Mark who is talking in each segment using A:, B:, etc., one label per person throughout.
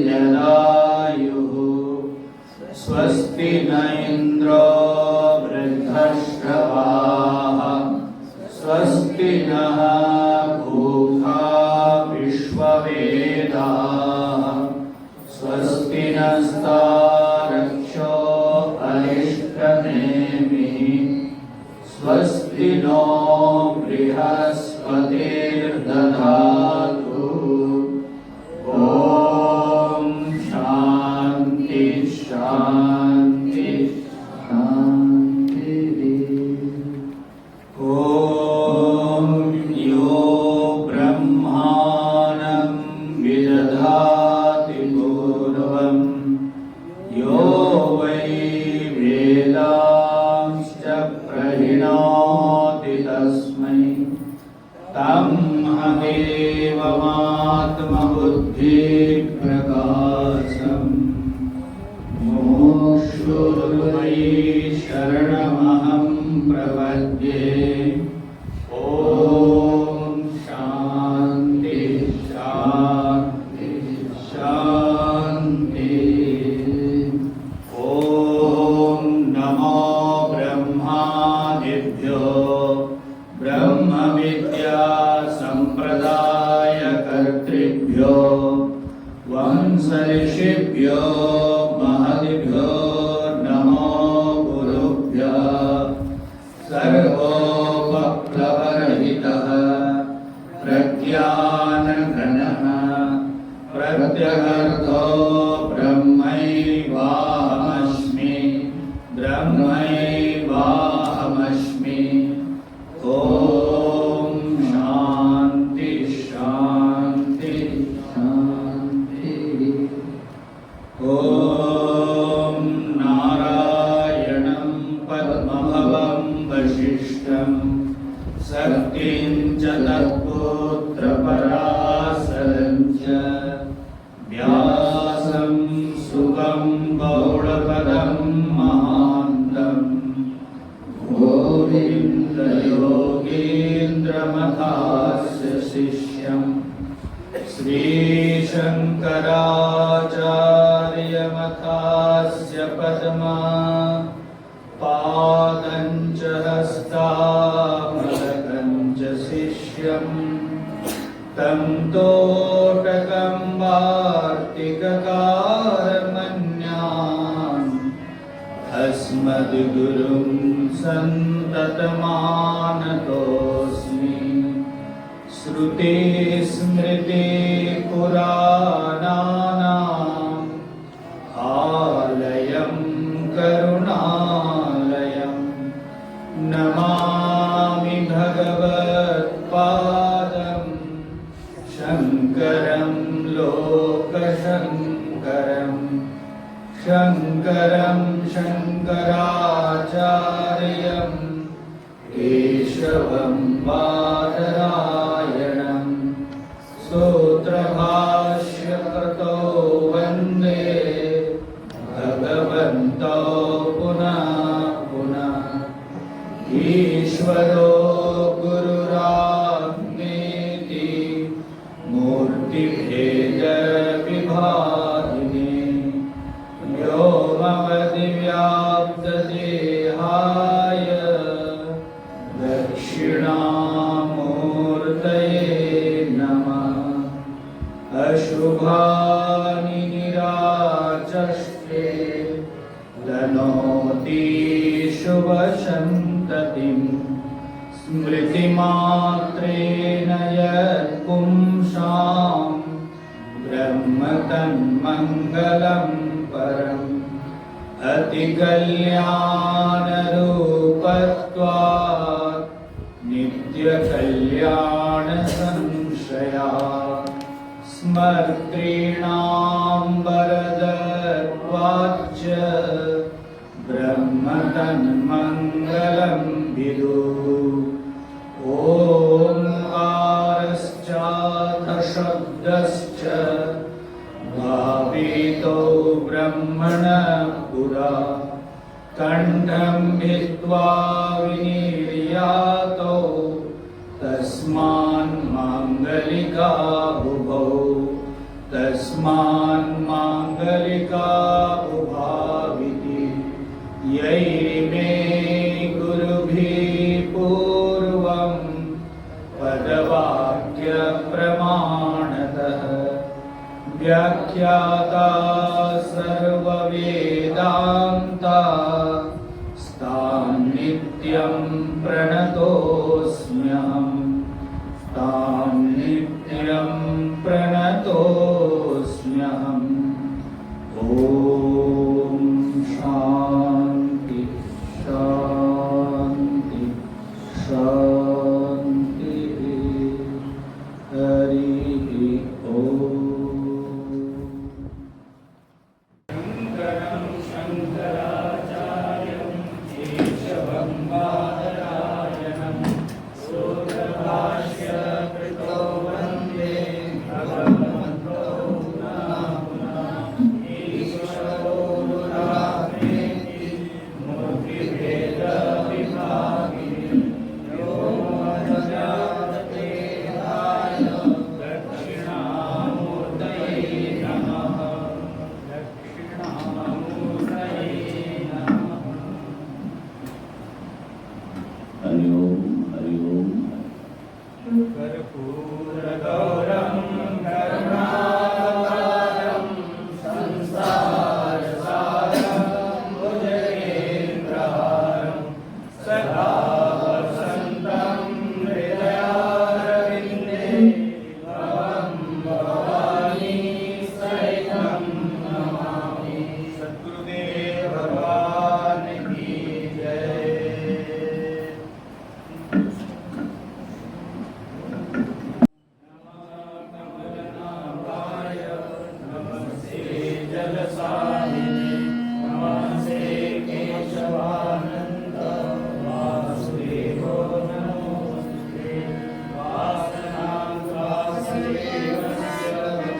A: यदायुः स्वस्ति न इन्द्रो वृद्धश्रवाः स्वस्ति नः पूषा विश्ववेदाः स्वस्ति नस्तारक्षो अरिष्टनेमिः स्वस्ति नो बृहस्पतिर्दधातु ॐ शान्ति शान्ति शान्तिः। ॐ यो ब्रह्माणं विदधाति पूर्वं यो वै वेदांश्च प्रहिणोति तस्मै तमहमेवमात्मबुद्धिप्रकाशम् मुमुक्षुर्वै शरणमहं प्रपद्ये। ॐ शान्ति शान्ति शान्तिः। ॐ नमो ब्रह्मादिभ्यो ब्रह्मविद्या सम्प्रदायकर्तृभ्यो वंशऋषिभ्यो महदिभ्यो नमो गुरुभ्यः। सर्वोपप्लवरहितः प्रज्ञानघनः प्रत्यगर्थो ब्रह्मैवाहमस्मि ब्रह्मैवाहमस्मि। ॐ शान्ति शान्ति शान्तिः। ॐ नारायणं पद्मभवं वसिष्ठं शक्तिं च तत्पुत्रपराशरं च व्यासं सुगं गौडपदं महान्तं गोविन्दयोगीन्द्रमथास्य शिष्यं श्रीशङ्कराचार्यमथास्य पद्मा पादं च हस्तामलकं च शिष्यं तं तोटकं वार्तिककारमन्यान् अस्मद्गुरुं सन्ततमानतोऽस्मि। श्रुतिस्मृतिपुराणानाम् आलयं करुणालयं नमामि भगवत्पादं शङ्करं लोकशङ्करं शङ्करं शङ्कराचार्यं केशवं बादरायणं सूत्रभाष्यकृतो वन्दे भगवन्तो पुनः पुनः। ईश्वरो गुरुरात्मेति मूर्तिभेदविभागिने व्योमवद्व्याप्तदेहाय दक्षिणामूर्तये नमः। अशुभानि निराचष्टे तनोति शुभसन्ततिं स्मृतिमात्रेण यत्पुंसां ब्रह्म तन्मङ्गलं परम्। अतिकल्याणरूपत्वात् नित्यकल्याणसंशयात् स्मर्तॄणां वरदत्वाच्च ब्रह्म तन्मङ्गलं विदुः। ओङ्कारश्चाथ शब्दश्च भावितो ब्रह्मणः पुरा कंठं भित्वा विनिर्यातो तस्मान् मांगलिका बुभौ तस्मान् माङ्गलिका उभाविति यैर्मे गुरुभिः पूर्वं पदवाक्यप्रमाणतः व्याख्याता सर्ववेदान्ता तां नित्यं प्रणतोऽस्म्यहम् तां नित्यं प्रणतोऽस्म्यहम् ॐ शान्ति शान्ति शान्तिः हरिः ॐ शङ्करं शङ्कराचार्यं केशवं बादरायणं सूत्रभाष्यकृतो वन्दे भगवन्तो पुनः पुनः ईश्वरो गुरुरात्मेति मूर्तिभेदविभागिने व्योमवद्व्याप्तदेहाय दक्षिणामूर्तये नमः दक्षिणामूर्तये नमः। हरि ओम हरि ओम। कर्पूरगौरं करुणावतारं संसारसारं भुजगेन्द्रहारं सदा वसन्तं हृदयारविन्दे भवं भवानी सहितं नमामि। सद्गुरुदेव भगवान की जय। कमलनाभाय नमस्ते जलसाहिने नमस्ते केशवानन्द वासुदेवो नमोऽस्तुते। वासनावासुदेवस्य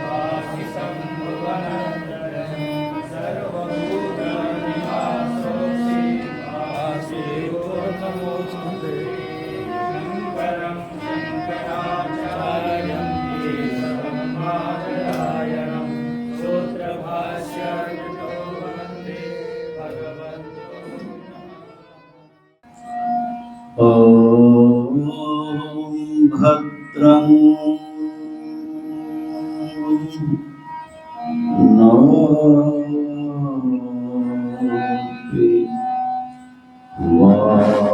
A: वासितं भुवनत्रयं सर्वभूतनिवासोऽसि वासुदेवो नमोऽस्तुते। शङ्करं शङ्कराचार्यं केशवं बादरायणं सूत्रभाष्यकृतो वन्दे भगवन्तो पुनः। ॐ भद्रं नोऽपि वातय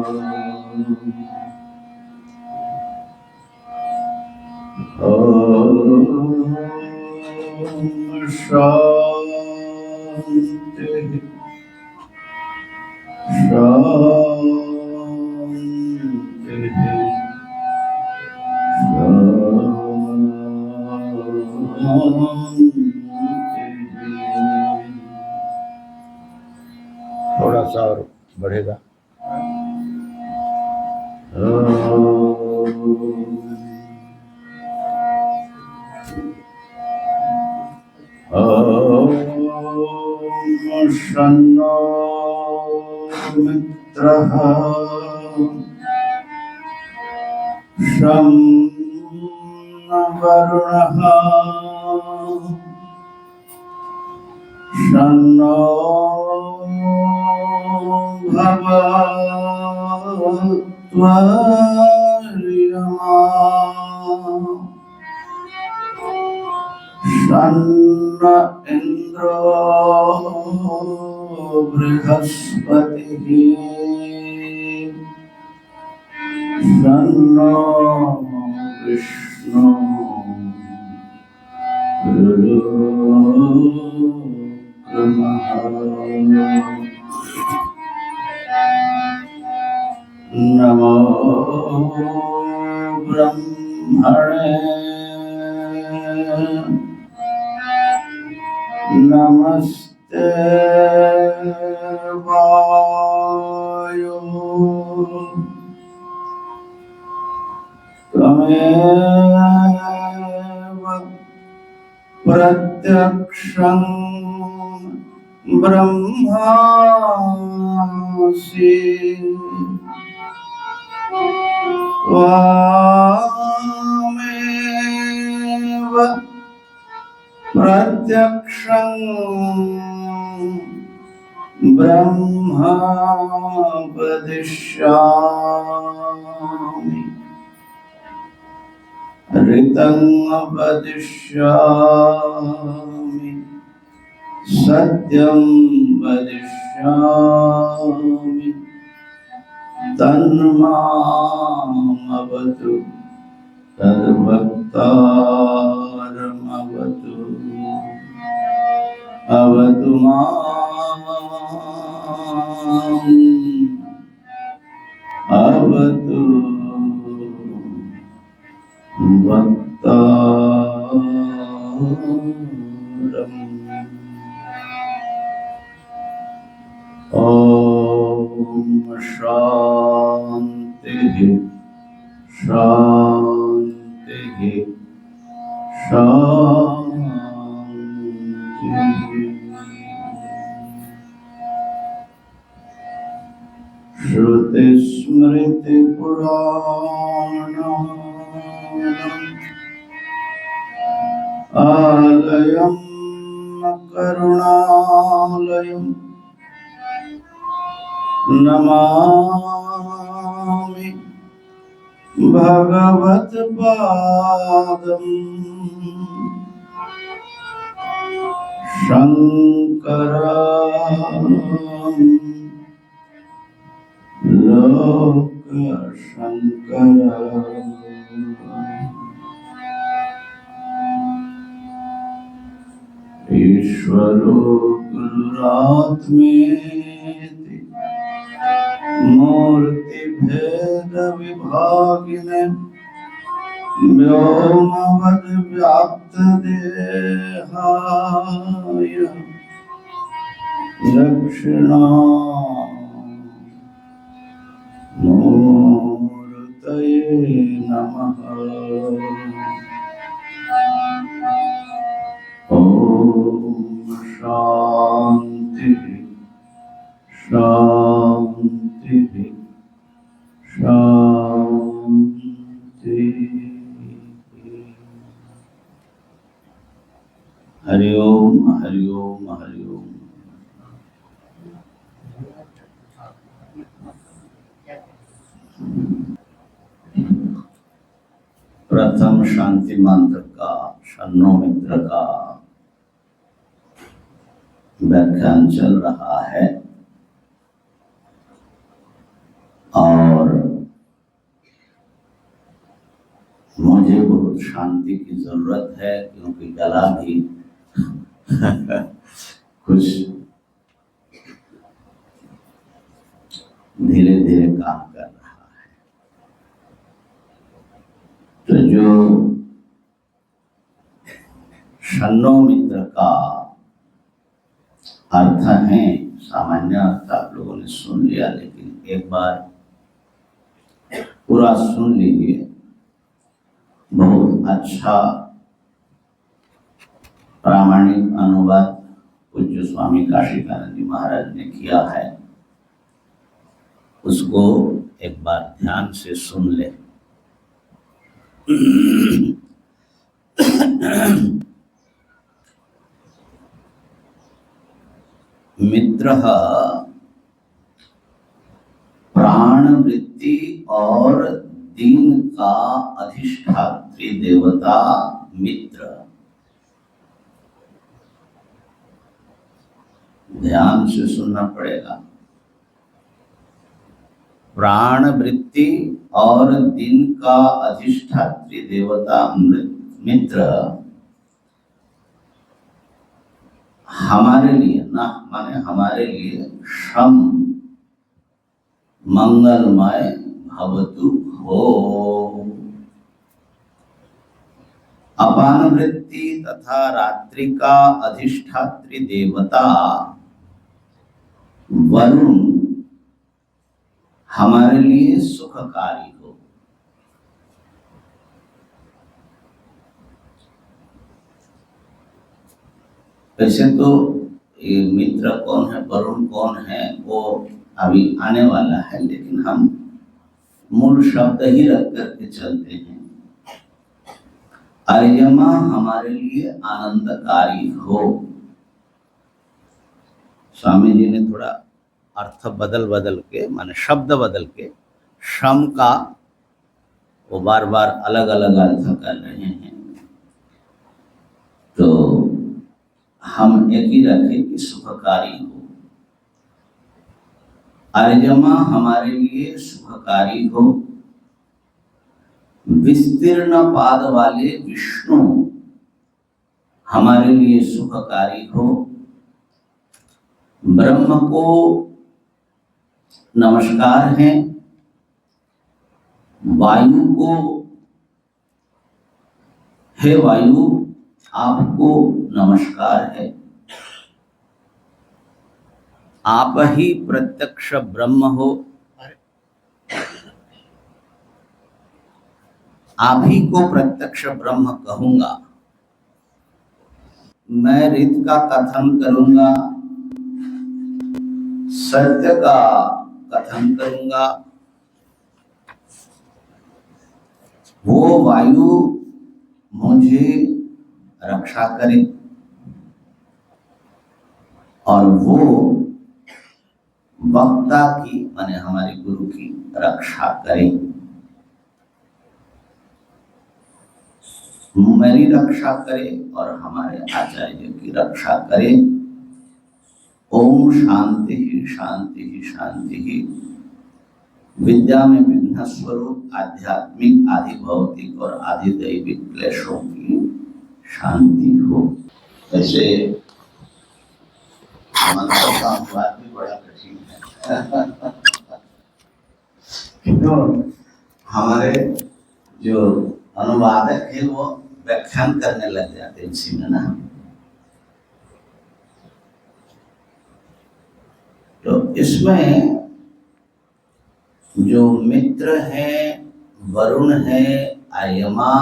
A: मनः। शान्तिः थोड़ा सा और बढ़ेगा। शन्नो मित्रः शं वरुणः शन्नो भवत्वर्यमा शन्न इन्द्रो बृहस्पतिः शन्नो विष्णु नमो ब्रह्मणे नमस्ते वायो त्वमेव प्रत्यक्षं ब्रह्मासि त्वामेव प्रत्यक्षं ब्रह्मोपदिश्यामि ऋतं वदिष्यामि सत्यं वदिष्यामि तन्मामवतु तद्भक्तारमवतु अवतु माम् अवतु भक्तारम्। ॐ शान्तिः शान्तिः शान्तिः। श्रुतिस्मृतिपुराणानाम् आलयं करुणालयं नमामि भगवत्पादं शङ्करं लोकशङ्करम्। ईश्वरो गुरुरात्मेति मूर्तिभेदविभागिने व्योमवद्व्याप्तदेहाय दक्षिणामूर्तये नमः। ॐ शान्तिः शान्तिः शान्तिः। हरि ओम हरि ओम हरि ओम। प्रथम शांति मंत्र का शन्नो मित्र का व्याख्यान चल रहा है और मुझे बहुत शांति की जरूरत है क्योंकि गला भी कुछ धीरे धीरे काम कर रहा है। तो जो शन्नो मित्र का अर्थ है सामान्य अर्थ आप लोगों ने सुन लिया, लेकिन एक बार पूरा सुन लीजिए। बहुत अच्छा प्रामाणिक अनुवाद पूज्य स्वामी काशीकानंद जी महाराज ने किया है, उसको एक बार ध्यान से सुन ले। मित्रः प्राणवृत्ति और दीन का अधिष्ठात्री देवता मित्र। ध्यान से सुनना पड़ेगा। प्राणवृत्ति और दिन का अधिष्ठात्री देवता मित्र हमारे लिए ना माने हमारे लिए श्रम मंगलमय भवतु हो। अपान वृत्ति तथा रात्रि का अधिष्ठात्री देवता वरुण हमारे लिए सुखकारी हो। वैसे तो ये मित्र कौन है, वरुण कौन है, वो अभी आने वाला है, लेकिन हम मूल शब्द ही रख करके चलते हैं। अर्यमा हमारे लिए आनंदकारी हो। स्वामी जी ने थोड़ा अर्थ बदल के, माने शब्द बदल के, श्रम का वो बार बार अलग अलग अर्थ कर रहे हैं। तो हम एक ही रखें कि सुखकारी हो। अर्यमा हमारे लिए सुखकारी हो। विस्तीर्ण पाद वाले विष्णु हमारे लिए सुखकारी हो। ब्रह्म को नमस्कार है। वायु को, हे वायु आपको नमस्कार है। आप ही प्रत्यक्ष ब्रह्म हो। आप ही को प्रत्यक्ष ब्रह्म कहूंगा। मैं रीत का कथन करूंगा, सत्य का कथन करूंगा। वो वायु मुझे रक्षा करे और वो वक्ता की, माने हमारे गुरु की रक्षा करे। मेरी रक्षा करे और हमारे आचार्य की रक्षा करे। ओम शांति ही शांति ही शांति ही। विद्या में विघ्न स्वरूप आध्यात्मिक, आदि भौतिक और आदि दैविक क्लेशों की शांति हो। ऐसे मंत्र का अनुवाद भी बड़ा कठिन है। क्यों? हमारे जो अनुवादक है वो व्याख्यान करने लग जाते हैं इसी में ना। तो इसमें जो मित्र हैं, वरुण है, अर्यमा,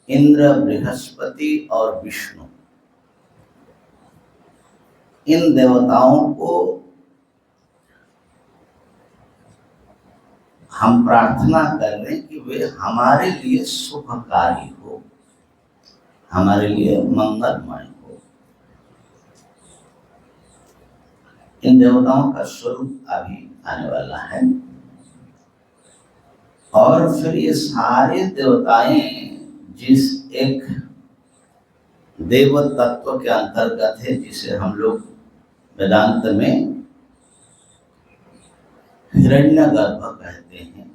A: इंद्र, बृहस्पति और विष्णु, इन देवताओं को हम प्रार्थना कर रहे हैं कि वे हमारे लिए शुभकारी हो, हमारे लिए मंगलमय हो। इन देवताओं का स्वरूप अभी आने वाला है। और फिर ये सारे देवताएं जिस एक देव तत्व के अंतर्गत है, जिसे हम लोग वेदांत में हिरण्यगर्भ कहते हैं,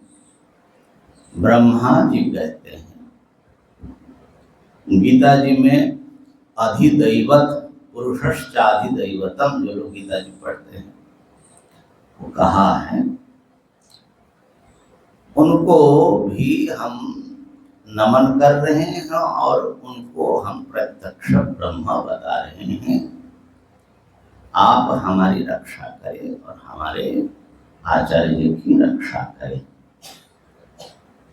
A: ब्रह्मा जी कहते हैं। गीता जी में अधिदैवत पुरुषश्चाधिदैवतम, जो लोग गीता जी पढ़ते हैं, वो कहा है। उनको भी हम नमन कर रहे हैं और उनको हम प्रत्यक्ष ब्रह्म बता रहे हैं। आप हमारी रक्षा करें और हमारे आचार्य की रक्षा करें।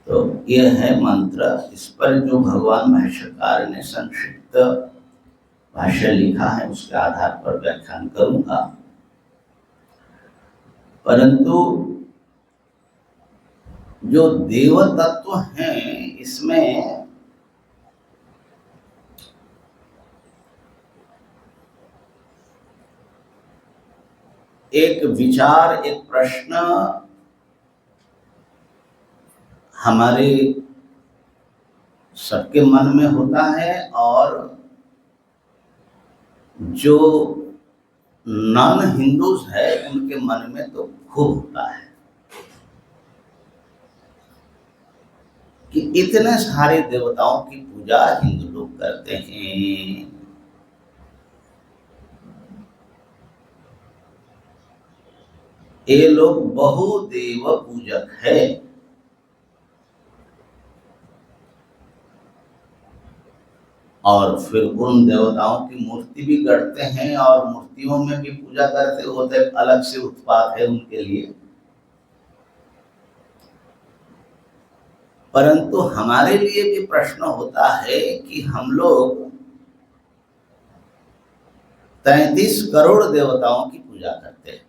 A: तो यह है मंत्र। इस पर जो भगवान भाष्यकार ने संक्षिप्त भाष्य लिखा है उसके आधार पर व्याख्यान करूंगा। परंतु जो देव तत्व हैं, इसमें एक विचार, एक प्रश्न हमारे सबके मन में होता है और जो नॉन हिंदूज है उनके मन में तो खूब होता है कि इतने सारे देवताओं की पूजा हिंदू लोग करते हैं। ये लोग बहुदेव पूजक है। और फिर उन देवताओं की मूर्ति भी गढ़ते हैं और मूर्तियों में भी पूजा करते होते, अलग से उत्पाद है उनके लिए। परंतु हमारे लिए भी प्रश्न होता है कि हम लोग 33 करोड़ देवताओं की पूजा करते हैं।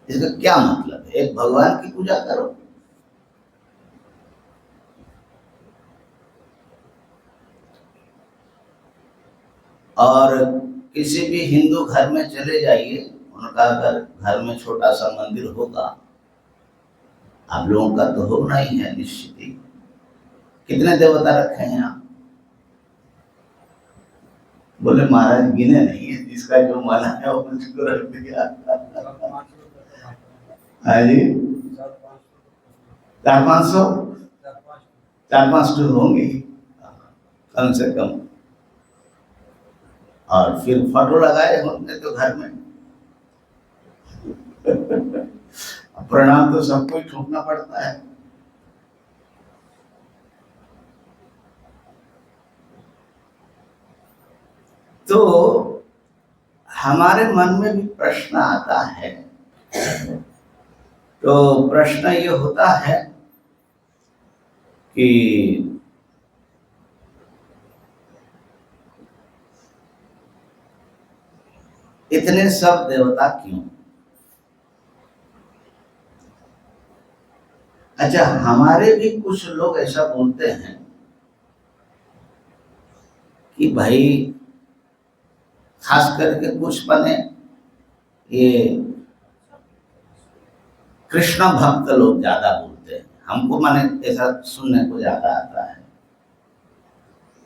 A: इसका क्या मतलब है? एक भगवान की पूजा करो, और किसी भी हिंदू घर में चले जाइए, उनका अगर घर में छोटा सा मंदिर होगा, आप लोगों का तो होना ही है निश्चित ही। कितने देवता रखे हैं आप? बोले महाराज गिने नहीं है, जिसका जो मन है वो उसको रख दिया। हाँ जी, 400-500, 4-5 तो होंगे कम से कम। और फिर फोटो लगाए होंगे तो घर में। प्रणाम तो सबको ही ठोकना पड़ता है। तो हमारे मन में भी प्रश्न आता है। तो प्रश्न ये होता है कि इतने सब देवता क्यों? अच्छा, हमारे भी कुछ लोग ऐसा बोलते हैं कि भाई खास करके कुछ बने ये कृष्ण भक्त लोग ज्यादा बोलते हैं, हमको माने ऐसा सुनने को ज्यादा आता है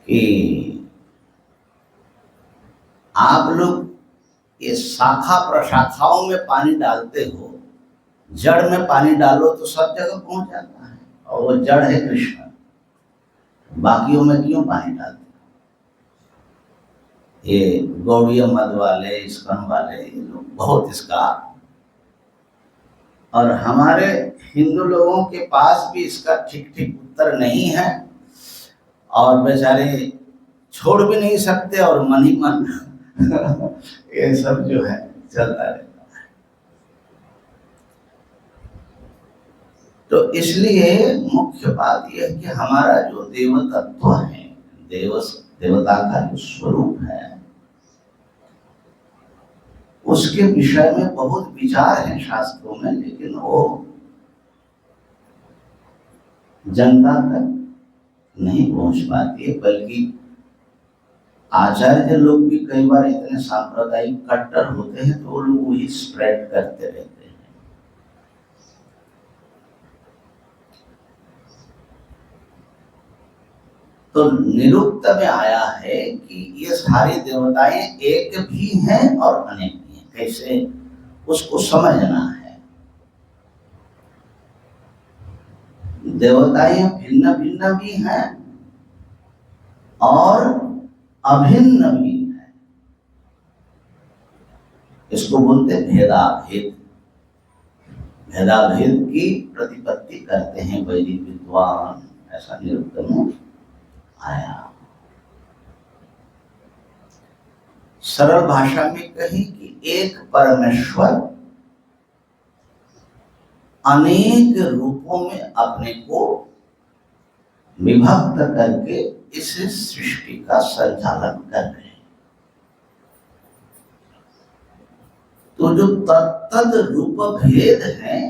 A: कि आप लोग ये शाखा प्रशाखाओं में पानी डालते हो, जड़ में पानी डालो तो सब जगह पहुंच जाता है, और वो जड़ है कृष्ण, बाकियों में क्यों पानी डालते? ये गौड़ीय मत वाले, इस्कन वाले, ये लोग बहुत इसका, और हमारे हिंदू लोगों के पास भी इसका ठीक ठीक उत्तर नहीं है, और बेचारे छोड़ भी नहीं सकते, और मन ही मन ये सब जो है चलता रहता है। तो इसलिए मुख्य बात यह है कि हमारा जो देव तत्व है, देवता का जो स्वरूप है, उसके विषय में बहुत विचार है शास्त्रों में, लेकिन वो जनता तक नहीं पहुंच पाती है। बल्कि आचार्य लोग भी कई बार इतने सांप्रदायिक कट्टर होते हैं तो वो लोग वही स्प्रेड करते रहते हैं। तो निरुक्त में आया है कि ये सारी देवताएं एक भी हैं और अनेक भी हैं। कैसे उसको समझना है। देवताएं भिन्न भिन्न भी हैं और अभिन्न भी है, इसको बोलते भेदाभेद। भेदाभेद की प्रतिपत्ति करते हैं वैदिक विद्वान, ऐसा निरुक्त में आया। सरल भाषा में कही कि एक परमेश्वर अनेक रूपों में अपने को विभक्त करके इस सृष्टि का संचालन कर रहे हैं। तो जो तत्त रूप भेद है,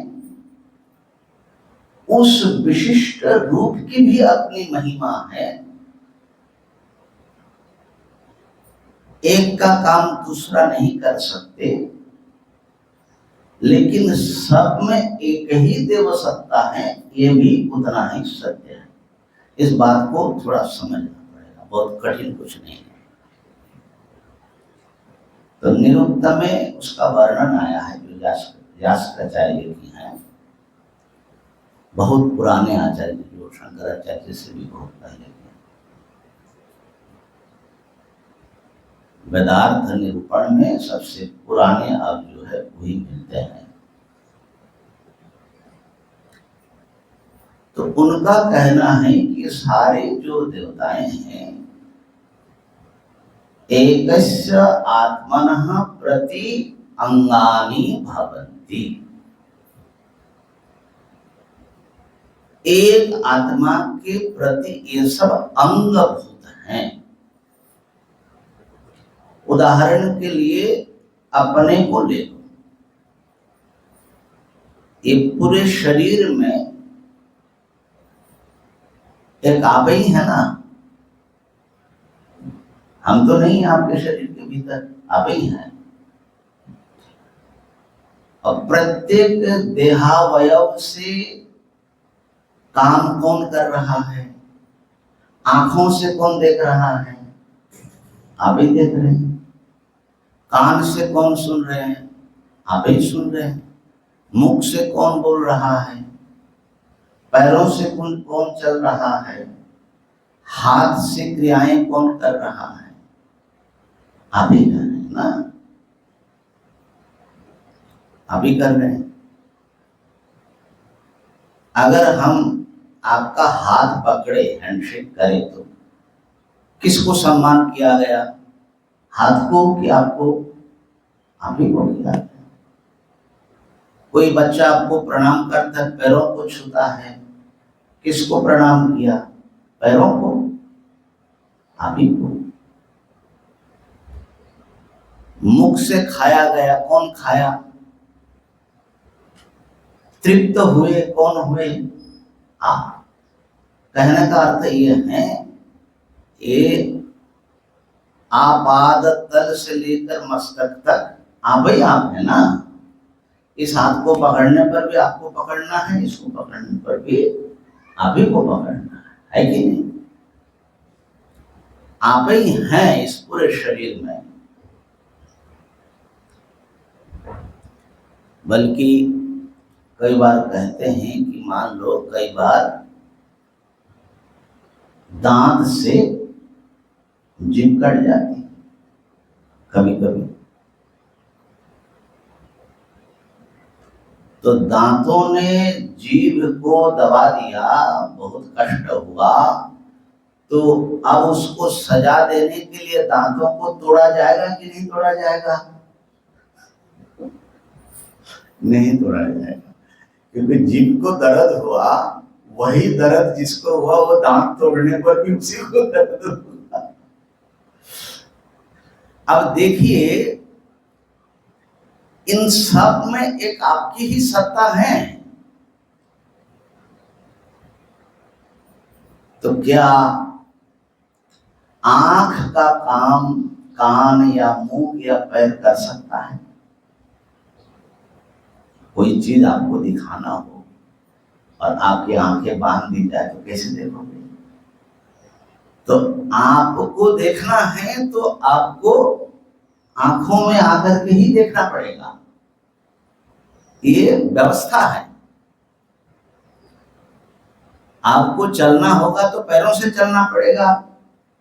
A: उस विशिष्ट रूप की भी अपनी महिमा है। एक का काम दूसरा नहीं कर सकते, लेकिन सब में एक ही देव सत्ता है, ये भी उतना ही सत्य है। इस बात को थोड़ा समझना पड़ेगा, बहुत कठिन कुछ नहीं है। तो निरुक्त में उसका वर्णन आया है जो यास्काचार्य की है, बहुत पुराने आचार्य जो शंकराचार्य से भी बहुत पहले के। वेदार्थ निरूपण में सबसे पुराने अब जो है वही मिलते हैं। तो उनका कहना है कि सारे जो देवताएं हैं एकस्य आत्मनः प्रति अंगानि भवन्ति, एक आत्मा के प्रति ये सब अंगभूत हैं। उदाहरण के लिए अपने को ले लो, ये पूरे शरीर में एक आप ही है ना, हम तो नहीं, आपके शरीर के भीतर आप ही हैं। और प्रत्येक देहावयव से काम कौन कर रहा है? आंखों से कौन देख रहा है? आप ही देख रहे हैं। कान से कौन सुन रहे हैं? आप ही सुन रहे हैं। मुख से कौन बोल रहा है? पैरों से कौन कौन चल रहा है? हाथ से क्रियाएं कौन कर रहा है? आप ही कर रहे हैं ना, आप ही कर रहे हैं। अगर हम आपका हाथ पकड़े, हैंडशेक करें, तो किसको सम्मान किया गया? हाथ को कि आपको? आप ही को किया। कोई बच्चा आपको प्रणाम करता है, पैरों को छूता है, किसको प्रणाम किया? पैरों को, आप ही को। मुख से खाया गया, कौन खाया? तृप्त हुए कौन हुए? आप। कहने का अर्थ ये है, ये आपाद तल से लेकर मस्तक तक आप ही आप है ना। इस हाथ को पकड़ने पर भी आपको पकड़ना है, इसको पकड़ने पर भी आप ही को पकड़ना है कि नहीं? आप ही हैं इस पूरे शरीर में। बल्कि कई बार कहते हैं कि मान लो कई बार दांत से जीभ कट जाती, कभी कभी तो दांतों ने जीभ को दबा दिया, बहुत कष्ट हुआ, तो अब उसको सजा देने के लिए दांतों को तोड़ा जाएगा कि नहीं तोड़ा जाएगा? नहीं तोड़ा जाएगा, क्योंकि जीभ को दर्द हुआ, वही दर्द जिसको हुआ वो दांत तोड़ने पर भी उसी को दर्द हुआ। अब देखिए, इन सब में एक आपकी ही सत्ता है। तो क्या आंख का काम कान या मुंह या पैर कर सकता है? कोई चीज आपको दिखाना हो और आपकी आंखें बांध दी जाए तो कैसे देखोगे? तो आपको देखना है तो आपको आंखों में आकर के ही देखना पड़ेगा, ये व्यवस्था है। आपको चलना होगा तो पैरों से चलना पड़ेगा,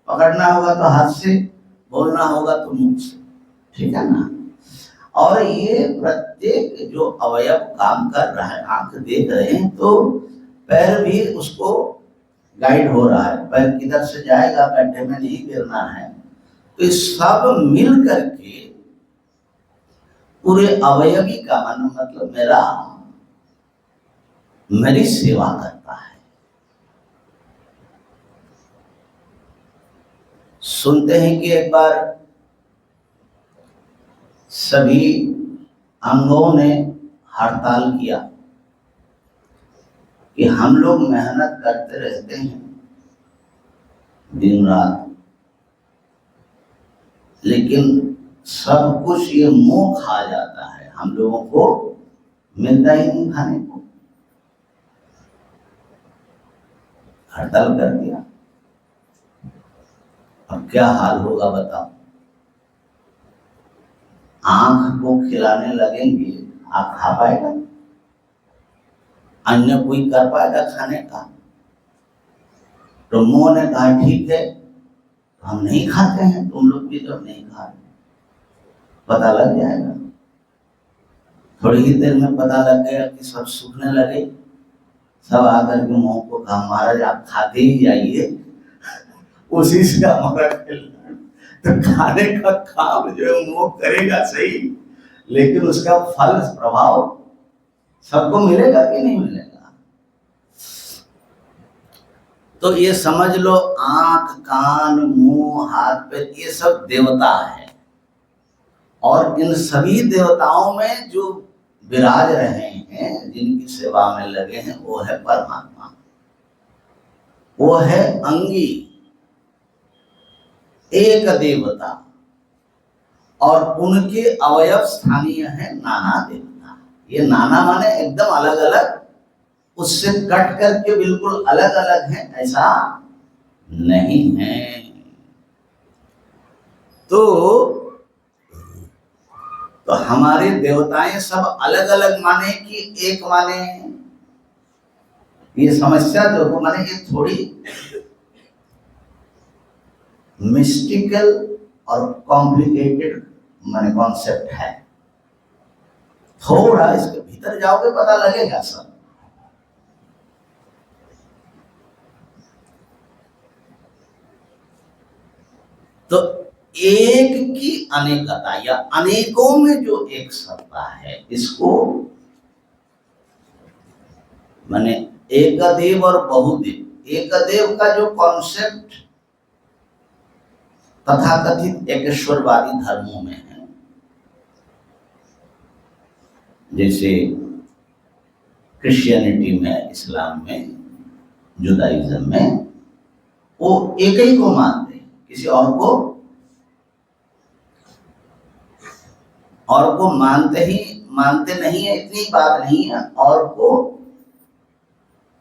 A: पकड़ना होगा तो हाथ से, बोलना होगा तो मुंह से, ठीक है ना। और ये प्रत्येक जो अवयव काम कर रहा है, आंख देख रहे हैं तो पैर भी उसको गाइड हो रहा है, पैर किधर से जाएगा, गड्ढे में नहीं गिरना है। तो ये सब मिल करके पूरे अवयवी का मन मतलब मेरी सेवा करता है। सुनते हैं कि एक बार सभी अंगों ने हड़ताल किया कि हम लोग मेहनत करते रहते हैं दिन रात, लेकिन सब कुछ ये मुंह खा जाता है, हम लोगों को मिलता ही नहीं खाने को। हड़ताल कर दिया, अब क्या हाल होगा बताओ? आंख को खिलाने लगेंगे, आप खा पाएगा? अन्य कोई कर पाएगा खाने का? तो मुंह ने कहा ठीक है, हम नहीं खाते हैं, तुम लोग भी तो नहीं खा रहे। पता लग जाएगा, थोड़ी ही देर में पता लग गया कि सब सूखने लगे। सब आकर के मुंह को कहा महाराज आप खाते ही जाइए, उसी से हमारा कल्याण। तो खाने का काम जो है मुंह करेगा सही, लेकिन उसका फल प्रभाव सबको मिलेगा कि नहीं मिलेगा? तो ये समझ लो, आंख कान मुंह हाथ पैर ये सब देवता है, और इन सभी देवताओं में जो विराज रहे हैं, जिनकी सेवा में लगे हैं, वो है परमात्मा, वो है अंगी। एक देवता, और उनके अवयव स्थानीय है नाना देवता। ये नाना माने एकदम अलग अलग, उससे कट करके बिल्कुल अलग अलग है, ऐसा नहीं है। तो हमारे देवताएं सब अलग अलग माने कि एक माने? ये समस्या देखो, माने ये थोड़ी मिस्टिकल और कॉम्प्लिकेटेड माने कॉन्सेप्ट है। थोड़ा इसके भीतर जाओगे पता लगेगा सब। तो एक की अनेकता या अनेकों में जो एक सत्ता है, इसको माने एकदेव और बहुदेव। एकदेव का जो कॉन्सेप्ट तथाकथित एकेश्वरवादी धर्मों में है, जैसे क्रिश्चियनिटी में, इस्लाम में, जुदाइज्म में, वो एक ही को मानते हैं, किसी और को मानते नहीं है। इतनी बात नहीं है, और को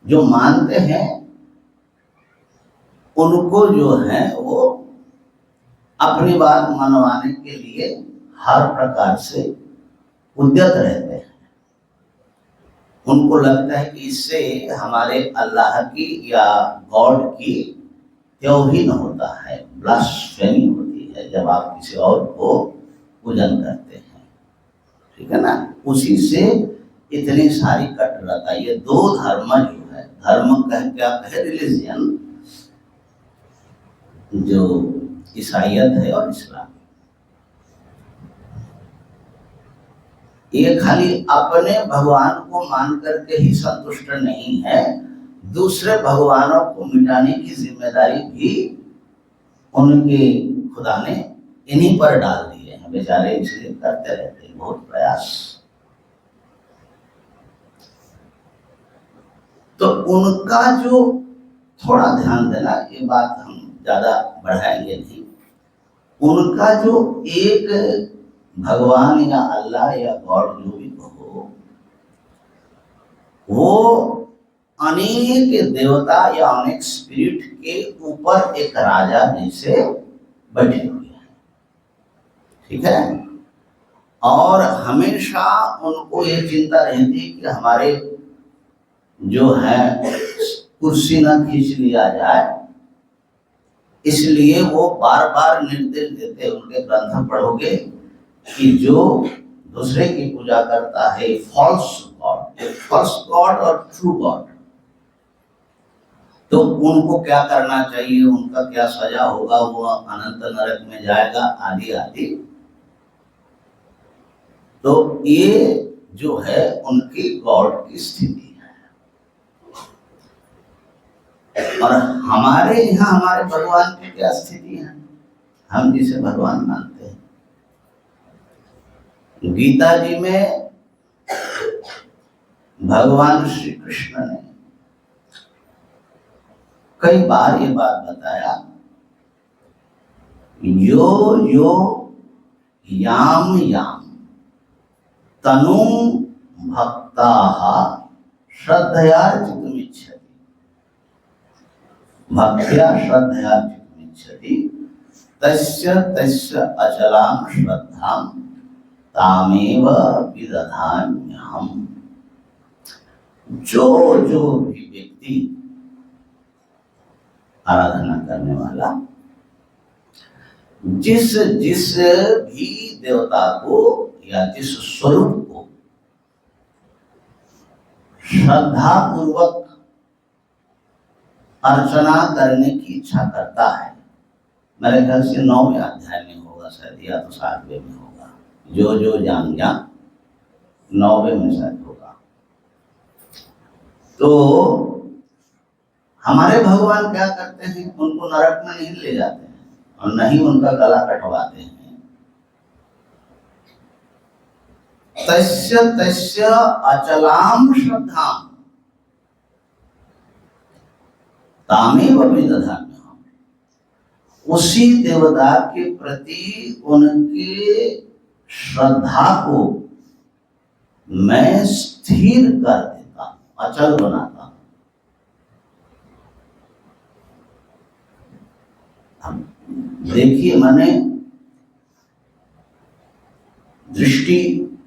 A: जो मानते हैं उनको जो है वो अपनी बात मनवाने के लिए हर प्रकार से उद्यत रहते हैं। उनको लगता है कि इससे हमारे अल्लाह की या गॉड की त्योहीन होता है, ब्लास्फेमी होती है जब आप किसी और को पूजन करते हैं, ठीक है ना। उसी से इतनी सारी कटुरता। ये दो धर्म जो है, धर्म क्या कहे, रिलीजियन, जो ईसाइयत है और इस्लाम, ये खाली अपने भगवान को मान करके ही संतुष्ट नहीं है, दूसरे भगवानों को मिटाने की जिम्मेदारी भी उनके खुदा ने इन्हीं पर डाल दिए हैं। बेचारे इसलिए करते रहते हैं बहुत प्रयास। तो उनका जो, थोड़ा ध्यान देना, ये बात हम ज्यादा बढ़ाएंगे नहीं, उनका जो एक भगवान या अल्लाह या गॉड जो भी कहो, वो अनेक देवता या अनेक स्पिरिट के ऊपर एक राजा जैसे बैठे हुए हैं, ठीक है। और हमेशा उनको ये चिंता रहती है कि हमारे जो है कुर्सी न खींच लिया जाए, इसलिए वो बार बार निर्देश देते। उनके ग्रंथ पढ़ोगे कि जो दूसरे की पूजा करता है फॉल्स गॉड और ट्रू गॉड, तो उनको क्या करना चाहिए, उनका क्या सजा होगा, वो अनंत नरक में जाएगा, आदि आदि। तो ये जो है उनकी गॉड की स्थिति है। और हमारे यहाँ हमारे भगवान की क्या स्थिति है, हम जिसे भगवान मानते हैं। गीता जी में भगवान श्री कृष्ण ने कई बार ये बात बताया, यो यो याम याम तनु भक्ताः श्रद्धयार्चितुमिच्छति, भक्त्या श्रद्धयार्चितुमिच्छति तस्य तस्य अचलां श्रद्धां तामेव विदधाम्यहम्। जो भी व्यक्ति आराधना करने वाला जिस भी देवता को या जिस स्वरूप को श्रद्धा पूर्वक अर्चना करने की इच्छा करता है, मेरे ख्याल से 9वें अध्याय में होगा शायद, या तो 7वें में होगा, जो जान 9वें में शायद होगा। तो हमारे भगवान क्या करते हैं, उनको नरक में नहीं ले जाते हैं और नहीं उनका गला कटवाते हैं। तस्य तस्य अचलाम श्रद्धाम तामेव विदधाम्यहम्। उसी देवता के प्रति उनके श्रद्धा को मैं स्थिर कर देता हूं, अचल बनाता हूं। अब देखिए, मैंने दृष्टि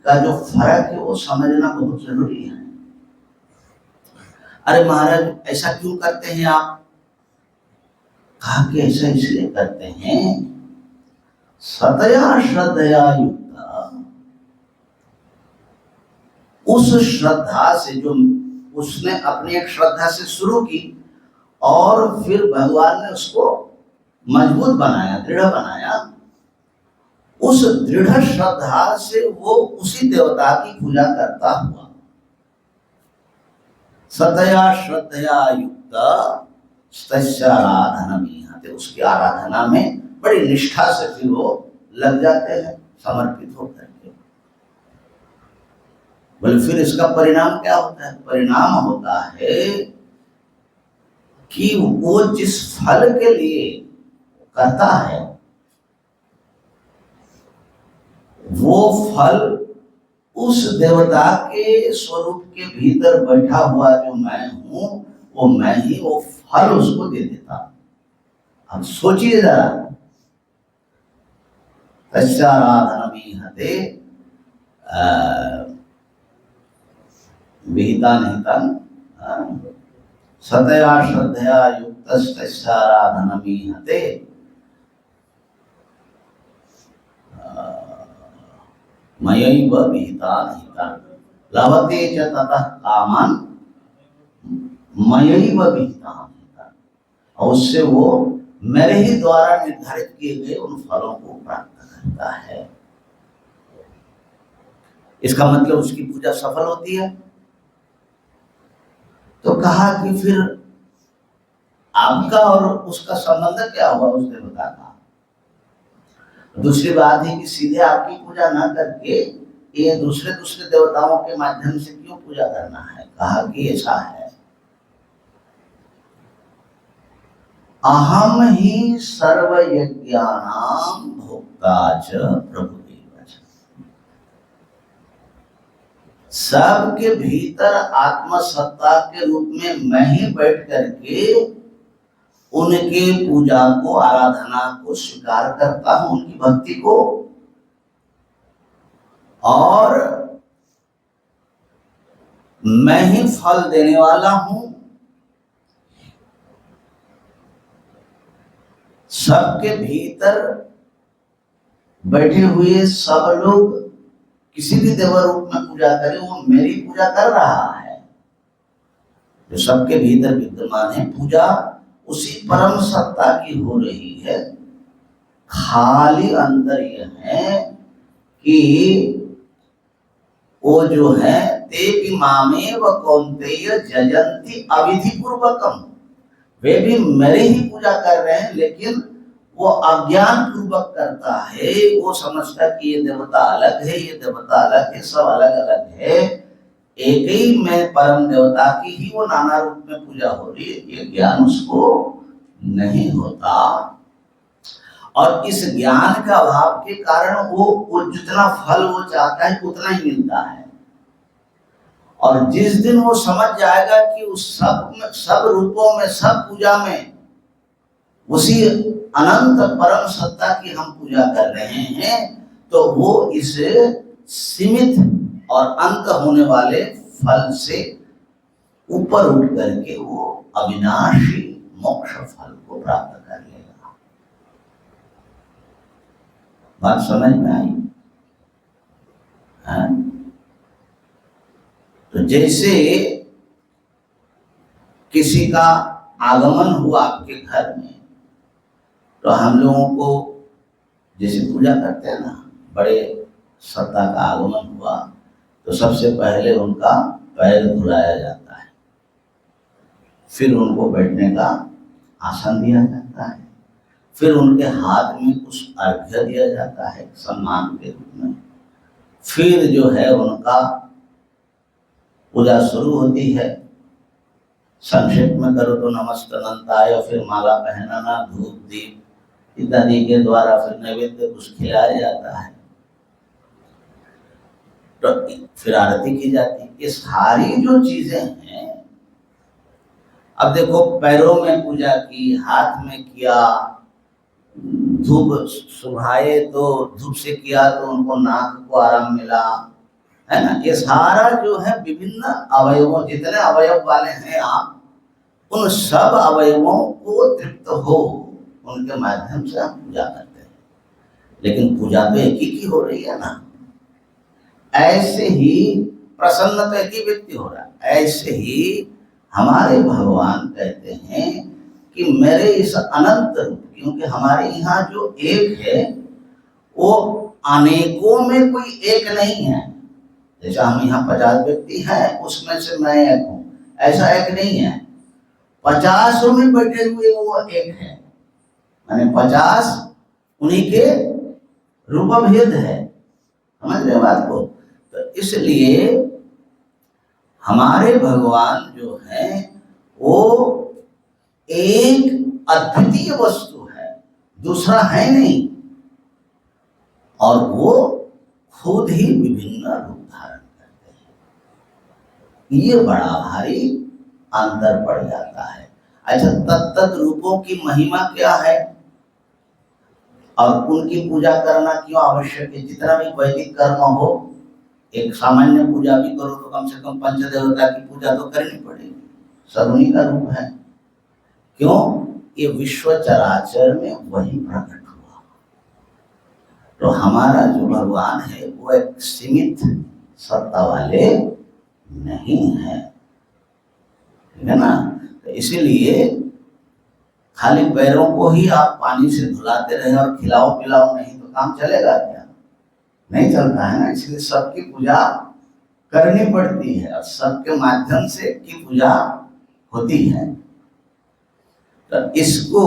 A: का जो फर्क है वो समझना बहुत जरूरी है। अरे महाराज ऐसा क्यों करते हैं आप? कहा कि ऐसा इसलिए करते हैं, सतया श्रद्धया युक्त, उस श्रद्धा से जो उसने अपनी एक श्रद्धा से शुरू की और फिर भगवान ने उसको मजबूत बनाया, दृढ़ बनाया, उस दृढ़ श्रद्धा से वो उसी देवता की पूजा करता हुआ सतया श्रद्धया युक्त तस्य आराधनमीहते, उसकी आराधना में बड़ी निष्ठा से फिर वो लग जाते हैं, समर्पित होकर के। बोले फिर इसका परिणाम क्या होता है? परिणाम होता है कि वो जिस फल के लिए करता है वो फल उस देवता के स्वरूप के भीतर बैठा हुआ जो मैं हूं, वो मैं ही वो फल उसको दे देता। अब सोचिए जरा, तस्याराधनमीहते विहिता निहिता सतया श्रद्धया युक्तस्याराधनमीहते मयैव विहिता निहिता लभते च ततः कामान् मयैव विहिता निहिता, और उससे वो मेरे ही द्वारा निर्धारित किए गए उन फलों को प्राप्त करता है। इसका मतलब उसकी पूजा सफल होती है। तो कहा कि फिर आपका और उसका संबंध क्या हुआ उस देवता का? दूसरी बात है कि सीधे आपकी पूजा ना करके ये दूसरे दूसरे देवताओं के माध्यम से क्यों पूजा करना है? कहा कि ऐसा है, अहम ही सर्व यज्ञानां भोक्ता च प्रभुदेव च, सबके भीतर आत्मसत्ता के रूप में मैं ही बैठ करके उनके पूजा को, आराधना को स्वीकार करता हूं, उनकी भक्ति को, और मैं ही फल देने वाला हूं। सबके भीतर बैठे हुए सब लोग किसी भी देव रूप में पूजा करें, वो मेरी पूजा कर रहा है। जो सबके भीतर विद्यमान है, पूजा उसी परम सत्ता की हो रही है। खाली अंतर यह है कि वो जो है ते भी मामेव कौन्तेय जजन्ति अविधि पूर्वकम, वे भी मेरे ही पूजा कर रहे हैं, लेकिन वो अज्ञान पूर्वक करता है। वो समझता है कि ये देवता अलग है, ये देवता अलग है, सब अलग अलग है, एक ही में परम देवता की ही वो नाना रूप में पूजा हो रही है। ये ज्ञान उसको नहीं होता, और इस ज्ञान के अभाव के कारण वो जितना फल वो चाहता है उतना ही मिलता है। और जिस दिन वो समझ जाएगा कि उस सब रूपों में, सब पूजा में उसी अनंत परम सत्ता की हम पूजा कर रहे हैं, तो वो इस सीमित और अंत होने वाले फल से ऊपर उठ करके वो अविनाशी मोक्ष फल को प्राप्त कर लेगा। बात समझ में आई? है? तो जैसे किसी का आगमन हुआ आपके घर में, तो हम लोगों को जैसे पूजा करते हैं ना, बड़े सत्ता का आगमन हुआ तो सबसे पहले उनका पैर धुलाया जाता है, फिर उनको बैठने का आसन दिया जाता है, फिर उनके हाथ में कुछ अर्घ्य दिया जाता है सम्मान के रूप में, फिर जो है उनका पूजा शुरू होती है। संक्षेप में करो तो नमस्तनंताय, फिर माला पहनाना, धूप दीप इत्यादि के द्वारा फिर नैवेद्य कुछ खिलाया जाता है, तो फिर आरती की जाती है। ये सारी जो चीजें हैं, अब देखो पैरों में पूजा की, हाथ में किया, धूप सुभाए तो धूप से किया तो उनको नाक को आराम मिला, है ना। ये सारा जो है विभिन्न अवयवों, जितने अवयव वाले हैं आप, उन सब अवयवों को तृप्त हो उनके माध्यम से हम पूजा करते हैं। लेकिन पूजा तो एक ही की हो रही है ना। ऐसे ही प्रसन्न तो एक ही व्यक्ति हो रहा है, ऐसे ही हमारे भगवान कहते हैं कि मेरे इस अनंत रूप, क्योंकि हमारे यहाँ जो एक है वो अनेकों में कोई एक नहीं है। जैसा हम यहाँ 50 व्यक्ति हैं, उसमें से मैं एक हूँ, ऐसा एक नहीं है। 50 में बैठे हुए वो एक है, माने 50 उन्हीं के रूप भेद है। समझ रहे बात को। तो इसलिए हमारे भगवान जो है वो एक अद्वितीय वस्तु है, दूसरा है नहीं, और वो खुद ही विभिन्न रूप धारण करते हैं। ये बड़ा भारी अंतर पड़ जाता है। अच्छा, तत्त रूपों की महिमा क्या है और उनकी पूजा करना क्यों आवश्यक है? जितना भी वैदिक कर्म हो, एक सामान्य पूजा भी करो तो कम से कम पंचदेवता की पूजा तो करनी पड़ेगी, सब उन्हीं का रूप है। क्यों? ये विश्व चराचर में वही प्रकट हुआ। तो हमारा जो भगवान है वो एक सीमित सत्ता वाले नहीं है, है ना। तो इसीलिए खाली पैरों को ही आप पानी से धुलाते रहे और खिलाओ पिलाओ नहीं तो काम चलेगा क्या? नहीं चलता है ना। इसलिए सबकी पूजा करनी पड़ती है और सबके माध्यम से की पूजा होती है। तो इसको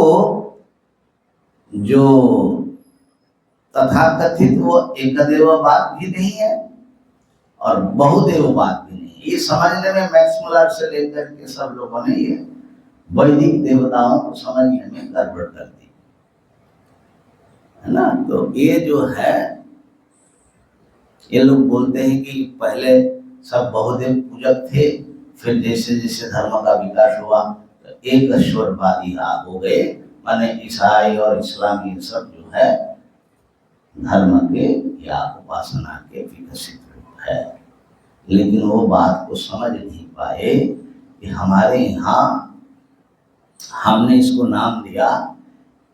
A: जो तथाकथित वो एकदेववाद भी नहीं है और बहुदेववाद भी नहीं है। ये समझने में मैक्स मुलर से लेकर के सब लोगों ने ये वैदिक देवताओं को समझने में गड़बड़ कर दी, है ना। तो ये जो है, ये लोग बोलते हैं कि पहले सब बहुदेव पूजक थे, फिर जैसे जैसे धर्म का विकास हुआ तो एक ईश्वरवादी हो गए, माने ईसाई और इस्लामी सब जो है धर्म के या उपासना के विकसित रूप है। लेकिन वो बात को समझ नहीं पाए कि हमारे यहाँ हमने इसको नाम दिया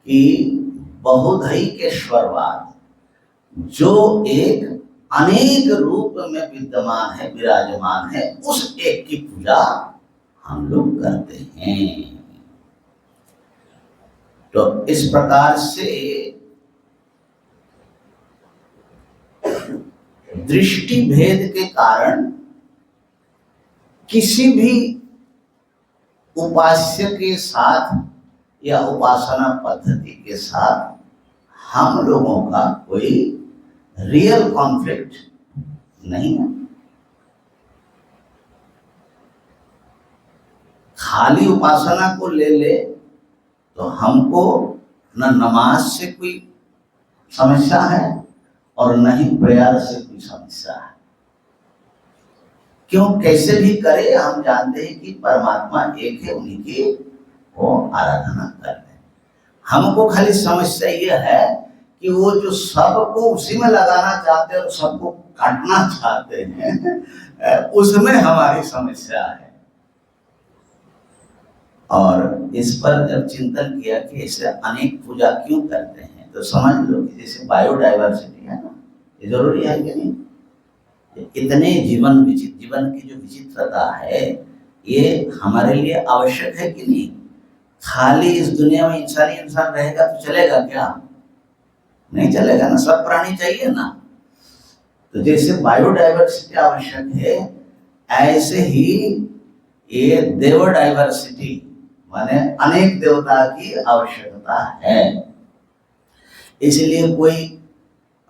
A: कि बहुधैकेश्वरवाद, जो एक अनेक रूप में विद्यमान है, विराजमान है, उस एक की पूजा हम लोग करते हैं। तो इस प्रकार से दृष्टि भेद के कारण किसी भी उपास्य के साथ या उपासना पद्धति के साथ हम लोगों का कोई रियल कॉन्फ्लिक्ट नहीं है। खाली उपासना को ले ले तो हमको न नमाज से कोई समस्या है और न ही प्रेयर से कोई समस्या है। क्यों? कैसे भी करे हम जानते हैं कि परमात्मा एक है, उन्हीं की वो आराधना कर रहे हैं। हमको खाली समस्या ये है कि वो जो सबको उसी में लगाना चाहते हैं और सबको काटना चाहते हैं, उसमें हमारी समस्या है। और इस पर जब चिंतन किया कि ऐसे अनेक पूजा क्यों करते हैं, तो समझ लो कि जैसे बायोडाइवर्सिटी है ना, ये जरूरी है कि नहीं? इतने जीवन की जो विचित्रता है, ये हमारे लिए आवश्यक है कि नहीं? खाली इस दुनिया में इंसान रहेगा तो चलेगा क्या? नहीं चलेगा ना, सब प्राणी चाहिए ना। तो जैसे बायोडाइवर्सिटी आवश्यक है, ऐसे ही ये देवडाइवर्सिटी माने अनेक देवता की आवश्यकता है। इसलिए कोई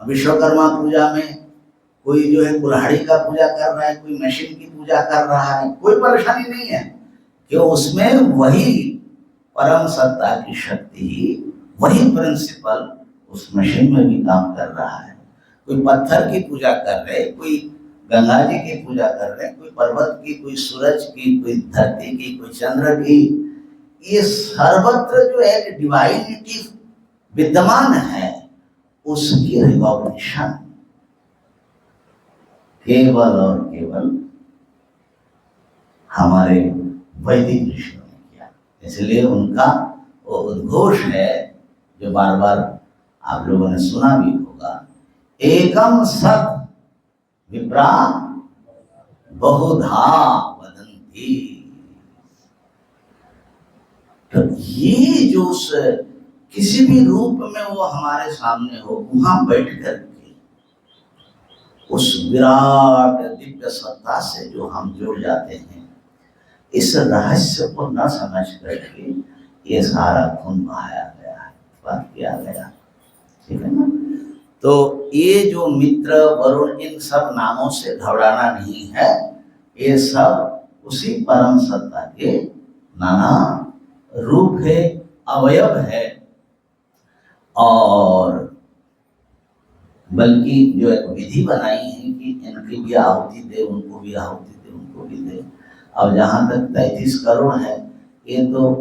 A: विश्वकर्मा पूजा में कोई जो है कुल्हाड़ी का पूजा कर रहा है, कोई मशीन की पूजा कर रहा है, कोई परेशानी नहीं है, क्यों? उसमें वही परम सत्ता की शक्ति वही प्रिंसिपल उस मशीन में भी काम कर रहा है। कोई पत्थर की पूजा कर रहे, कोई गंगा जी की पूजा कर रहे, कोई पर्वत की, कोई सूरज की, कोई धरती की, कोई चंद्र की। ये सर्वत्र जो है डिवाइनिटी विद्यमान है, उसकी रिकॉग्निशन केवल और केवल हमारे वैदिक ऋषियों ने किया। इसलिए उनका वो उद्घोष है जो बार बार आप लोगों ने सुना भी होगा, एकम सत विप्रा बहुधा वदन्ति। तो ये जो किसी भी रूप में वो हमारे सामने हो, वहां बैठ करके उस विराट दिव्य सत्ता से जो हम जुड़ जाते हैं, इस रहस्य को न समझ करके ये सारा खून बहाया गया है, बात किया गया, ठीक है ना। तो ये जो मित्र वरुण, इन सब नामों से घबराना नहीं है, ये सब उसी परम सत्ता के नाना रूप है, अवयव है। और बल्कि जो एक विधि बनाई है कि इनकी भी आहुति दे, उनको भी आहुति दे, उनको भी दे। अब जहाँ तक 33 करोड़ है, ये तो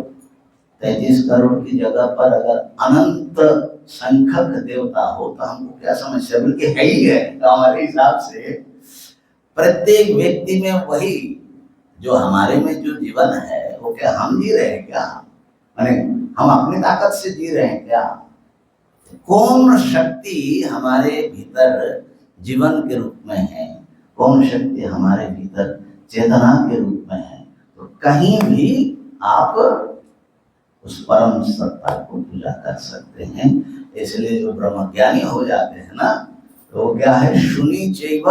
A: 33 करोड़ की जगह पर अगर अनंत संख्यक देवता हो तो हमको क्या समस्या, बल्कि है ही है। तो हमारे हिसाब से प्रत्येक व्यक्ति में वही जो हमारे में जो जीवन है, वो क्या हम जी रहे हैं क्या, माने हम अपनी ताकत से जी रहे हैं क्या? कौन शक्ति हमारे भीतर जीवन के रूप में है, कौन शक्ति हमारे भीतर चेतना के रूप में है? तो कहीं भी आप उस परम सत्ता को पूजा कर सकते हैं। इसलिए जो ब्रह्मज्ञानी हो जाते हैं ना, तो वो क्या है, शुनि चैव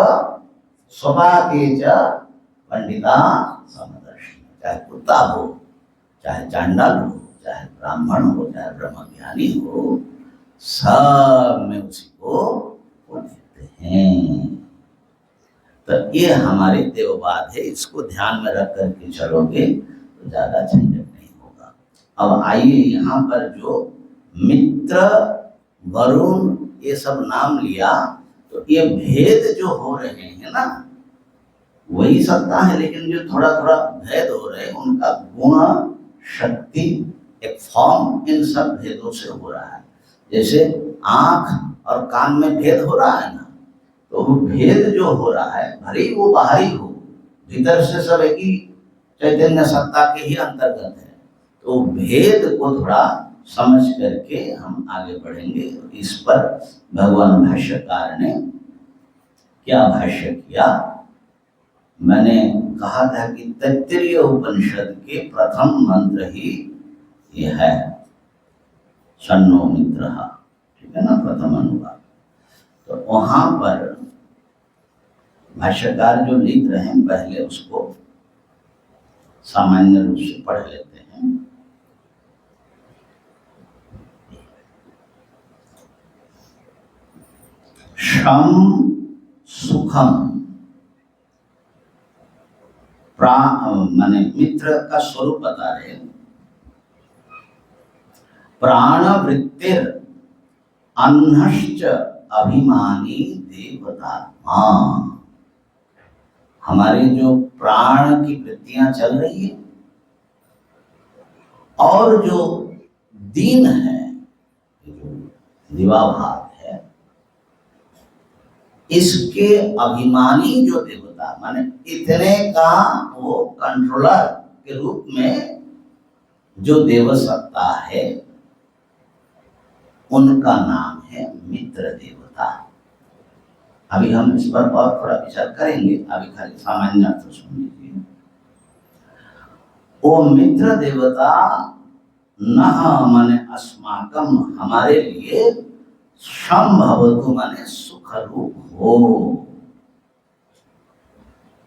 A: स्वपाके च पंडिता समदर्शी। चाहे कुत्ता हो, चाहे चांडाल हो, चाहे ब्राह्मण हो, चाहे ब्रह्मज्ञानी हो, सब में उसी को देखते हैं। तो ये हमारी देववाद है, इसको ध्यान में रख करके चलोगे तो ज्यादा झंझट नहीं होगा। अब आइए यहाँ पर जो मित्र वरुण ये सब नाम लिया, तो ये भेद जो हो रहे हैं ना, वही सत्ता है, लेकिन जो थोड़ा थोड़ा भेद हो रहे हैं, उनका गुण शक्ति एक फॉर्म इन सब भेदों से हो रहा है। जैसे आंख और कान में भेद हो रहा है ना, तो वो भेद जो हो रहा है, भले ही वो बाहरी हो, भीतर से सब एक ही चैतन्य सत्ता के ही अंतर्गत है। तो भेद को थोड़ा समझ करके हम आगे बढ़ेंगे। इस पर भगवान भाष्यकार ने क्या भाष्य किया, मैंने कहा था कि तैत्तिरीय उपनिषद के प्रथम मंत्र ही ये है, शन्नो मित्र, ठीक है ना, प्रथम अनुवाद। तो वहां पर भाष्यकार जो लिख रहे हैं, पहले उसको सामान्य रूप से पढ़ लेते हैं। शम सुखम, माने मित्र का स्वरूप बता रहे, प्राण वृत्तिर अन्नश्च अभिमानी देवतात्मा। हमारी जो प्राण की वृत्तियां चल रही है और जो दीन है, दिवाभाग है, इसके अभिमानी जो देवता, माने इतने का वो कंट्रोलर के रूप में जो देव सत्ता है, उनका नाम है मित्र देवता। अभी हम इस पर और थोड़ा विचार करेंगे, अभी खाली सामान्य अर्थ सुन लीजिए। वो मित्र देवता नः माने अस्माकम, हमारे लिए, संभवतु माने सुख रूप हो।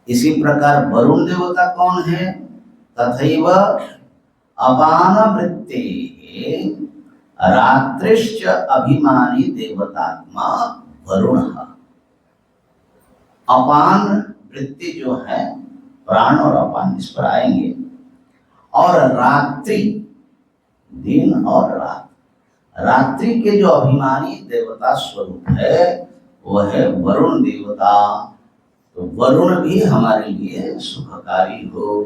A: इसी प्रकार वरुण देवता कौन है, तथैव अपान वृत्ते रात्रिश्च अभिमानी देवतात्मा वरुण। अपान वृत्ति जो है, प्राण और अपान इस पर आएंगे, और रात्रि, दिन और रात, रात्रि के जो अभिमानी देवता स्वरूप है वह है वरुण देवता। तो वरुण भी हमारे लिए सुखकारी हो।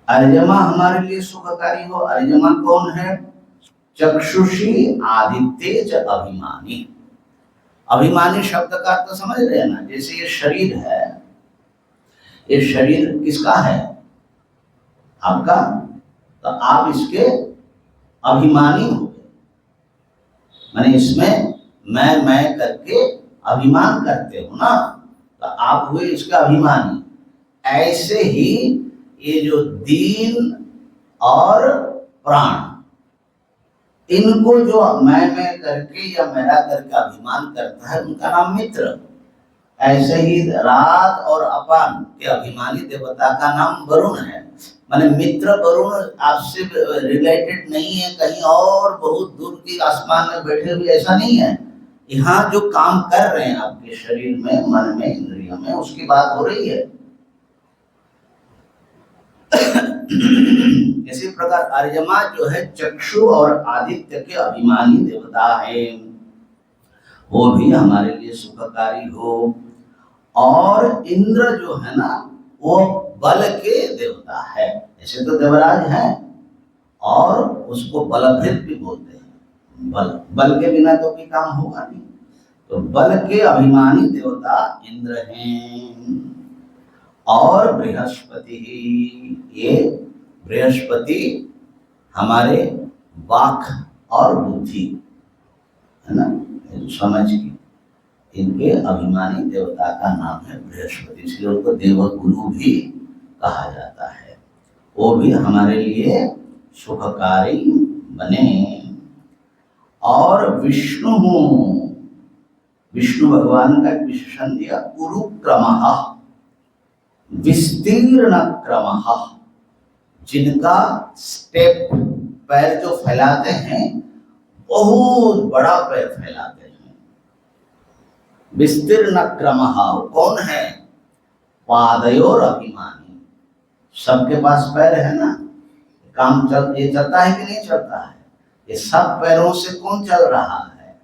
A: अर्यमा हमारे लिए सुखकारी हो। अर्यमा कौन है? चक्षुषी आदित्य च अभिमानी। अभिमानी शब्द का अर्थ तो समझ रहे हैं ना? जैसे ये शरीर है, ये शरीर किसका है? आपका। तो आप इसके अभिमानी हो गए, माने इसमें मैं करके अभिमान करते हो ना, तो आप हुए इसका अभिमानी। ऐसे ही ये जो दीन और प्राण, इनको जो मैं करके या मेरा करके अभिमान करता है उनका नाम मित्र। ऐसे ही रात और अपान के अभिमानी देवता का नाम वरुण है। माने मित्र वरुण आपसे रिलेटेड नहीं है, कहीं और बहुत दूर के आसमान में बैठे हुए, ऐसा नहीं है। यहाँ जो काम कर रहे हैं आपके शरीर में, मन में, इंद्रियों में, उसकी बात हो रही है। इसी प्रकार अर्यमा जो है चक्षु और आदित्य के अभिमानी देवता है, वो भी हमारे लिए सुखकारी हो। और इंद्र जो है ना, वो बल के देवता है। ऐसे तो देवराज है और उसको बलभृत भी बोलते हैं। बल के बिना तो कोई काम होगा नहीं। तो बल के अभिमानी देवता इंद्र हैं। और बृहस्पति, ये बृहस्पति हमारे वाक और बुद्धि है ना, समझ की, इनके अभिमानी देवता का नाम है बृहस्पति। इसलिए उनको देवगुरु भी कहा जाता है। वो भी हमारे लिए सुखकारी बने। और विष्णु भगवान का विशेषण दिया उरुक्रमः, विस्तीर्ण क्रमः, जिनका स्टेप, पैर जो फैलाते हैं बहुत बड़ा पैर फैलाते हैं। विस्तीर्ण क्रमः कौन है? पादयोर अभिमानी। सबके पास पैर है ना, काम ये चलता है कि नहीं चलता है? ये सब पैरों से कौन चल रहा है?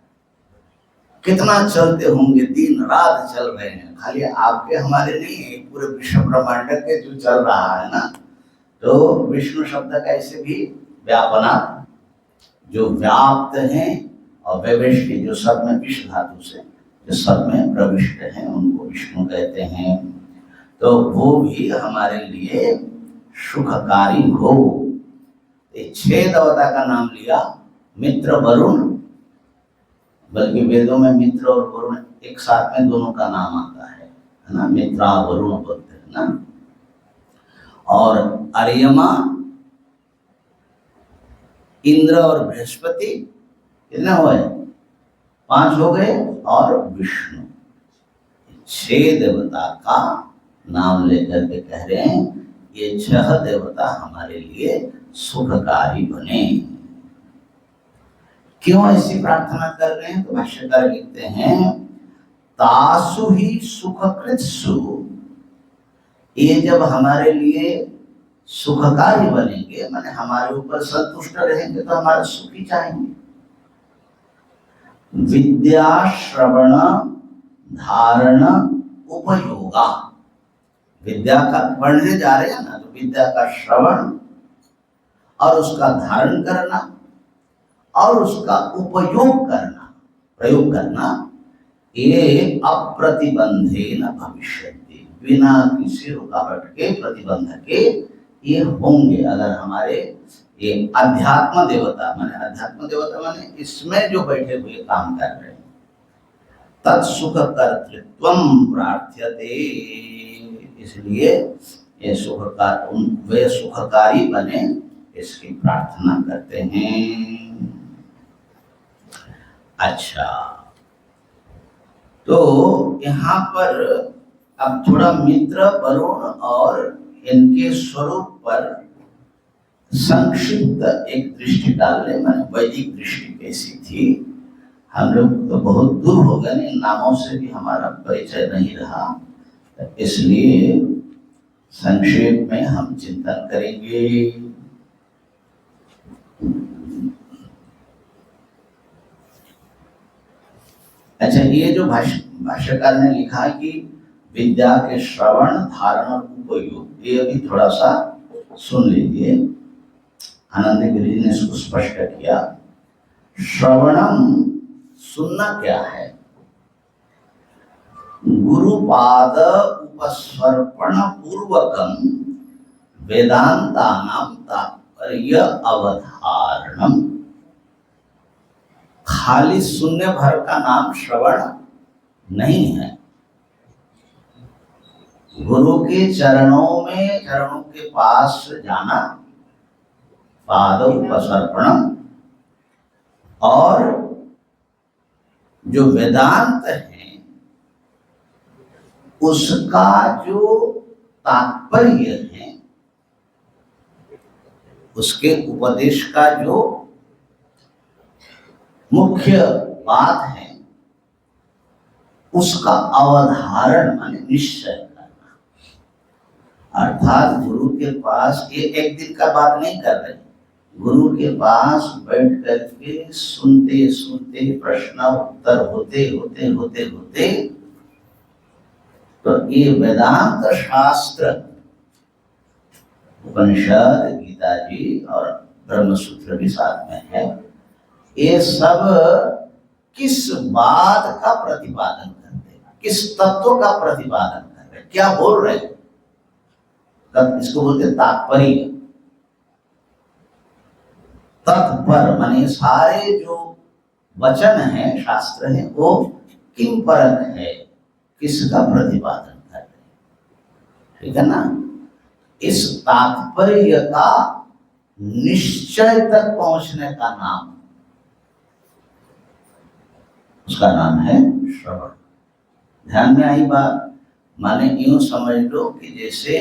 A: कितना चलते होंगे, दिन रात चल रहे हैं। खाली आपके हमारे नहीं है, पूरे विश्व ब्रह्मांड के जो चल रहा है ना। तो विष्णु शब्द का ऐसे भी व्यापना, जो व्याप्त हैं, और व्यविष्टि जो सब में, विश्व धातु से जो सब में प्रविष्ट हैं, उनको विष्णु कहते हैं। तो वो भी हमारे लिए सुखकारी हो। 6 देवता का नाम लिया। मित्र वरुण, बल्कि वेदों में मित्र और वरुण एक साथ में दोनों का नाम आता है ना, मित्रा वरुण बोलते हैं ना। और अर्यमा, इंद्र और बृहस्पति, कितने हुए? 5 हो गए। और विष्णु, 6 देवता का नाम लेकर के कह रहे हैं ये 6 देवता हमारे लिए सुखकारी बने। क्यों ऐसी प्रार्थना कर रहे हैं? तो भाष्यकार लिखते हैं तासु ही सुखकृत्सु, ये जब हमारे लिए सुखकारी बनेंगे, माने हमारे ऊपर संतुष्ट रहेंगे, तो हमारा सुख ही चाहेंगे। विद्या श्रवण धारण उपयोगा, विद्या का पढ़ने जा रहे हैं ना, तो विद्या का श्रवण और उसका धारण करना और उसका उपयोग करना, प्रयोग करना, ये अप्रतिबंधेन भविष्यति, बिना किसी रुकावट के, प्रतिबंध के ये होंगे। अगर हमारे ये अध्यात्म देवता माने इसमें जो बैठे हुए काम कर रहे हैं, तत्सुख कर्तृत्वम प्रार्थ्यते, इसलिए ये वे सुखकारी बने, इसकी प्रार्थना करते हैं। अच्छा, तो यहाँ पर अब थोड़ा मित्र, वरुण और इनके स्वरूप पर संक्षिप्त एक दृष्टि डाल ले। मैंने वैदिक दृष्टि कैसी थी, हम लोग तो बहुत दूर हो गए, इन नामों से भी हमारा परिचय नहीं रहा, इसलिए संक्षेप में हम चिंतन करेंगे। अच्छा, ये जो भाष्यकार ने लिखा कि विद्या के श्रवण, धारण और उपयोग, ये अभी थोड़ा सा सुन लीजिए। आनंद गिरि जी ने इसको स्पष्ट किया। श्रवणम, सुनना क्या है? गुरुपाद उपस्वर्पण पूर्वकम वेदांतानाम तात्पर्य अवधारणम। खाली सुनने भर का नाम श्रवण नहीं है। गुरु के चरणों में, चरणों के पास जाना, पाद उपसर्पणम, और जो वेदांत है उसका जो तात्पर्य है, उसके उपदेश का जो मुख्य बात है, उसका अवधारण माने निश्चय करना। अर्थात गुरु के पास, ये एक दिन का बात नहीं कर रहे, गुरु के पास बैठ करके सुनते सुनते, प्रश्न उत्तर होते होते होते होते, तो ये वेदांत शास्त्र, उपनिषद, गीता जी और ब्रह्मसूत्र भी साथ में है, ये सब किस बात का प्रतिपादन करते हैं, किस तत्व का प्रतिपादन कर रहे हैं, क्या बोल रहे हैं, तब इसको बोलते तात्पर्य। तत्पर माने सारे जो वचन है, शास्त्र है, वो किम परक है, किसका प्रतिपादन कर रहे हैं, ठीक है ना। इस तात्पर्य का निश्चय तक पहुंचने का नाम, उसका नाम है श्रवण। ध्यान में आई बात? माने यूं समझ लो कि जैसे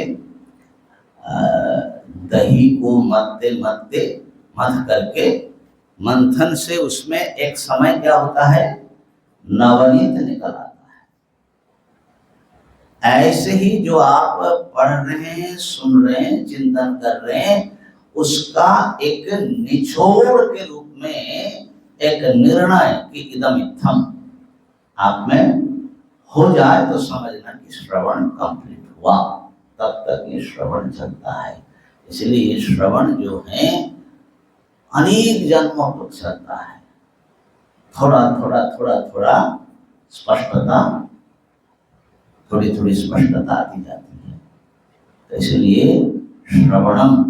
A: दही को मथते मथते, मथ करके मंथन से उसमें एक समय क्या होता है, नवनीत निकल आता है। ऐसे ही जो आप पढ़ रहे हैं, सुन रहे हैं, चिंतन कर रहे हैं, उसका एक निचोड़ के रूप में एक निर्णय कि इदम इत्थम आप में हो जाए तो समझना कि श्रवण कंप्लीट हुआ। तब तक ये श्रवण चलता है। इसलिए ये श्रवण जो है अनेक जन्मों तक चलता है। थोड़ा थोड़ा थोड़ा थोड़ा स्पष्टता, थोड़ी थोड़ी स्पष्टता आती जाती है। तो इसलिए श्रवणम,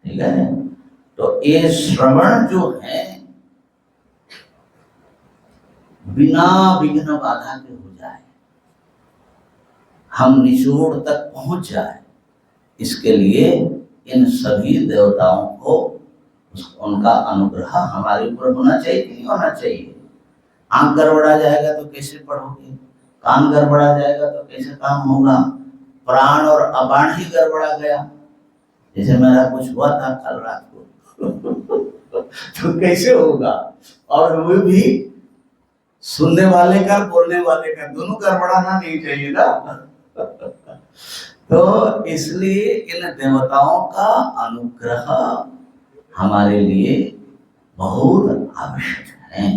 A: ठीक है। तो ये श्रवण जो है बिना विघ्न बाधा के हो जाए, हम निचोड़ तक पहुंच जाए, इसके लिए इन सभी देवताओं को उनका अनुग्रह हमारे ऊपर होना चाहिए कि नहीं होना चाहिए। आंख गड़बड़ा जाएगा तो कैसे पढ़ोगे, कान गड़बड़ा जाएगा तो कैसे काम होगा, प्राण और अपान ही गड़बड़ा गया, जैसे मेरा कुछ हुआ था कल रात को तो कैसे होगा। और वो भी सुनने वाले का, बोलने वाले का, दोनों गड़बड़ाना नहीं चाहिए ना तो इसलिए इन देवताओं का अनुग्रह हमारे लिए बहुत आवश्यक है।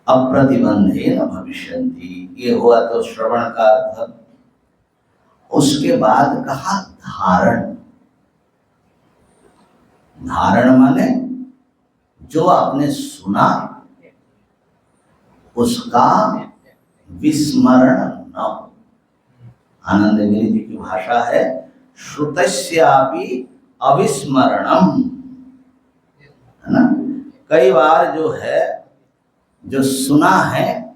A: अप्रतिबंधेन भविष्यन्ति, ये हुआ तो श्रवण का अर्थ। उसके बाद कहा धारण। धारण माने जो आपने सुना उसका विस्मरण न हो। आनंद गिरि जी की भाषा है श्रुतस्यापि अविस्मरणम, है ना। कई बार जो है, जो सुना है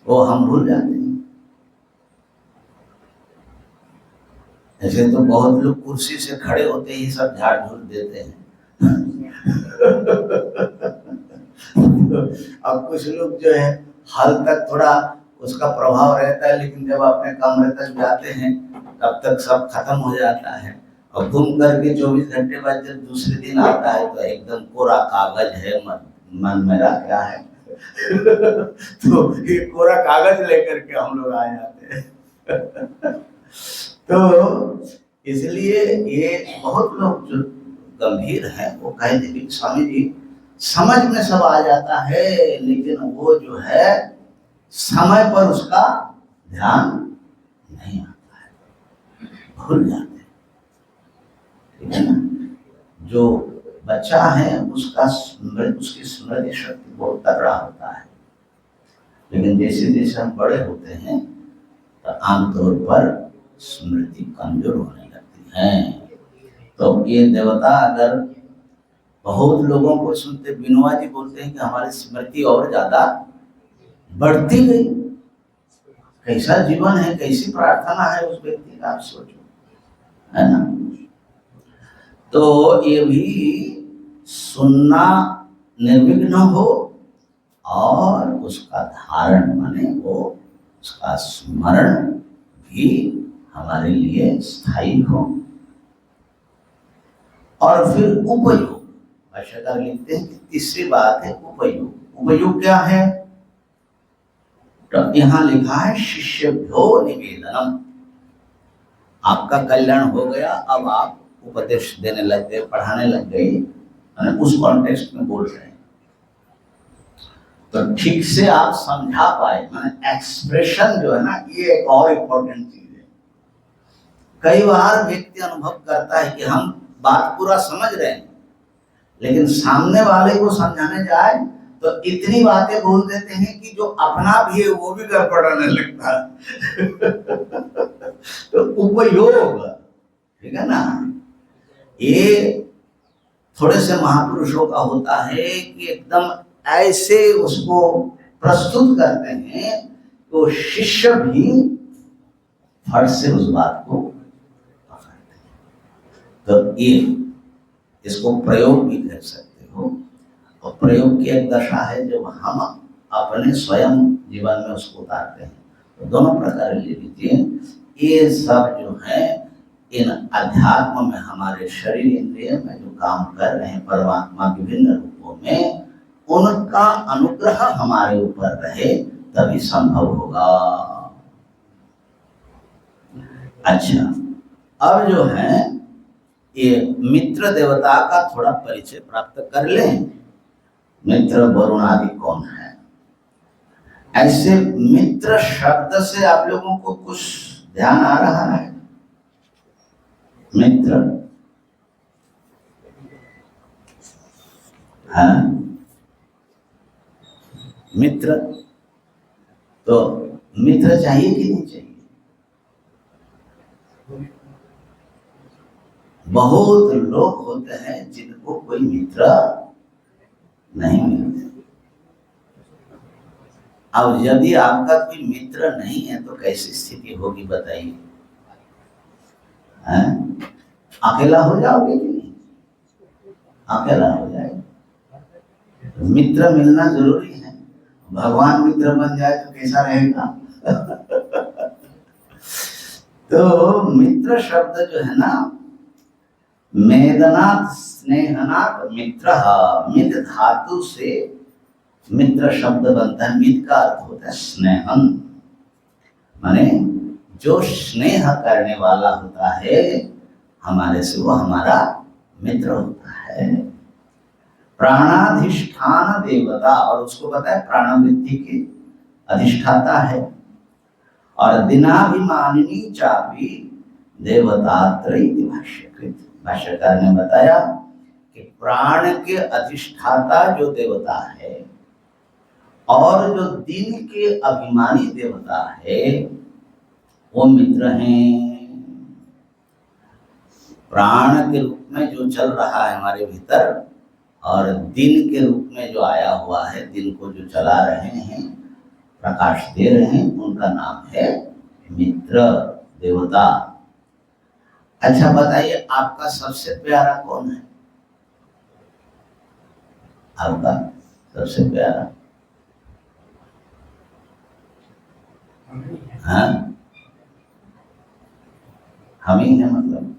A: वो हम भूल जाते हैं। ऐसे तो बहुत लोग कुर्सी से खड़े होते ही सब झाड़ झूल देते हैं अब कुछ लोग जो है हाल तक थोड़ा उसका प्रभाव रहता है, लेकिन जब अपने कमरे तक जाते हैं तब तक सब खत्म हो जाता है। और घूम करके 24 घंटे बाद जब दूसरे दिन आता है तो एकदम कोरा कागज है, मन मेरा क्या है तो ये कोरा कागज लेकर के हम लोग आ जाते हैं तो इसलिए ये बहुत लोग जो गंभीर हैं वो कहते हैं स्वामी जी समझ में सब आ जाता है, लेकिन वो जो है समय पर उसका ध्यान नहीं आता है, भूल जाते हैं, ठीक है ना। जो बच्चा है उसकी स्मृति शक्ति बहुत तगड़ा होता है, लेकिन जैसे जैसे हम बड़े होते हैं तो आमतौर पर स्मृति कमजोर होने लगती है। तो ये देवता अगर बहुत लोगों को सुनते, बिनोआ जी बोलते हैं कि हमारी स्मृति और ज्यादा बढ़ती गई। कैसा जीवन है, कैसी प्रार्थना है उस व्यक्ति का, आप सोचो, है ना। तो ये भी सुनना निर्विघ्न हो और उसका धारण माने वो उसका स्मरण भी हमारे लिए स्थायी हो। और फिर उपयोग, भाष्यकार लिखते हैं कि तीसरी बात है उपयोग। उपयोग क्या है? तो यहाँ लिखा है शिष्यभ्यो निवेदनम। आपका कल्याण हो गया, अब आप उपदेश देने लग गए, पढ़ाने लग गए, उस कॉन्टेक्स्ट में बोल रहे हैं, तो ठीक से आप समझा पाए, माने एक्सप्रेशन जो है ना, ये एक और इम्पोर्टेंट चीज है। कई बार व्यक्ति अनुभव करता है कि हम बात पूरा समझ रहे हैं, लेकिन सामने वाले को समझाने जाए तो इतनी बातें बोल देते हैं कि जो अपना भी है वो भी गड़बड़ाने लगता है। तो उपयोग, ठीक है ना, ये थोड़े से महापुरुषों का होता है कि एकदम ऐसे उसको प्रस्तुत करते हैं तो शिष्य भी फट से उस बात को पकड़ते हैं। तो ये इसको प्रयोग भी कर सकते हो, और प्रयोग की एक दशा है जब हम अपने स्वयं जीवन में उसको उतारते हैं। तो दोनों प्रकार ले लीजिए। ये सब जो है इन अध्यात्म में हमारे शरीर इंद्रिय में जो काम कर रहे हैं परमात्मा विभिन्न रूपों में, उनका अनुग्रह हमारे ऊपर रहे तभी संभव होगा। अच्छा, अब जो है ये मित्र देवता का थोड़ा परिचय प्राप्त कर लें। मित्र वरुण आदि कौन है? ऐसे मित्र शब्द से आप लोगों को कुछ ध्यान आ रहा है? मित्र, हाँ, मित्र, तो मित्र चाहिए कि नहीं चाहिए? बहुत लोग होते हैं जिनको कोई मित्र नहीं मिलते। अब यदि आपका कोई मित्र नहीं है तो कैसी स्थिति होगी बताइए? अकेला हो जाओगे कि नहीं? अकेला हो जाएगा। मित्र मिलना जरूरी है। भगवान मित्र बन जाए तो कैसा रहेगा? तो मित्र शब्द जो है ना, मेदनात् स्नेहनात् मित्र, मिद धातु से मित्र शब्द बनता है। मिद का अर्थ होता है स्नेहन, माने जो स्नेह करने वाला होता है हमारे से, वो हमारा मित्र होता है। प्राणाधिष्ठान देवता, और उसको पता है प्राणवृत्ति के अधिष्ठाता है। और दिनाभिमानिनी चापी देवतात्रय भाष्यकृत, भाष्यकार ने बताया कि प्राण के अधिष्ठाता जो देवता है और जो दिन के अभिमानी देवता है वो मित्र हैं। प्राण के रूप में जो चल रहा है हमारे भीतर, और दिन के रूप में जो आया हुआ है, दिन को जो चला रहे हैं, प्रकाश दे रहे हैं, उनका नाम है मित्र देवता। अच्छा बताइए, आपका सबसे प्यारा कौन है? आपका सबसे प्यारा? हाँ, हम ही है, मतलब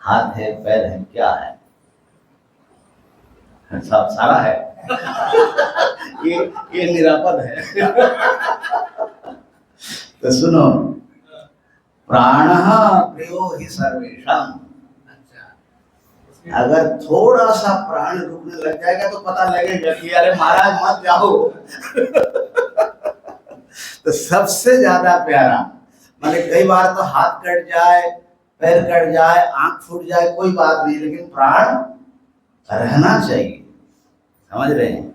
A: हाथ है, पैर है, क्या है? सब सारा है। ये निरापद है। तो सुनो, प्राणः प्रियो हि सर्वेषां। अगर थोड़ा सा प्राण रुकने लग जाएगा तो पता लगेगा कि अरे महाराज मत जाओ। तो सबसे ज्यादा प्यारा, माने कई बार तो हाथ कट जाए, पैर कट जाए, आंख फूट जाए, कोई बात नहीं, लेकिन प्राण रहना चाहिए। समझ रहे हैं?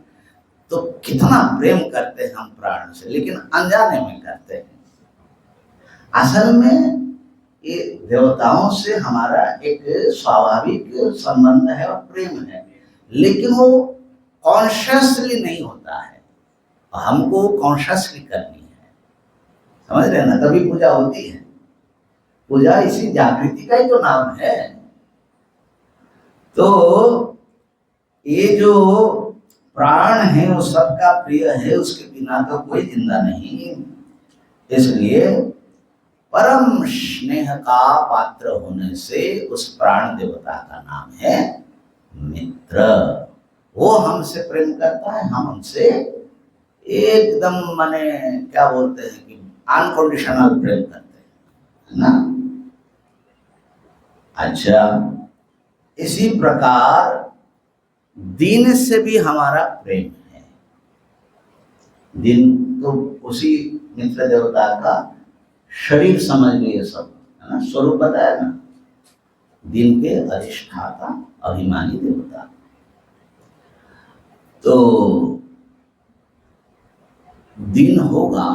A: तो कितना प्रेम करते हैं हम प्राण से, लेकिन अनजाने में करते हैं। असल में ये देवताओं से हमारा एक स्वाभाविक संबंध है और प्रेम है, लेकिन वो कॉन्शियसली नहीं होता है, हमको कॉन्शियसली करनी है। समझ रहे हैं ना? तभी पूजा होती है। पूजा इसी जागृति का ही तो नाम है। तो ये जो प्राण है वो सबका प्रिय है, उसके बिना तो कोई जिंदा नहीं। इसलिए परम स्नेह का पात्र होने से उस प्राण देवता का नाम है मित्र। वो हमसे प्रेम करता है, हम उनसे एकदम माने क्या बोलते हैं कि अनकंडीशनल प्रेम करते हैं, है ना? अच्छा, इसी प्रकार दिन से भी हमारा प्रेम है। दिन तो उसी मित्र देवता का शरीर समझ लिए सब, है ना? स्वरूप बताया ना, दिन के अधिष्ठाता अभिमानी देवता। तो दिन होगा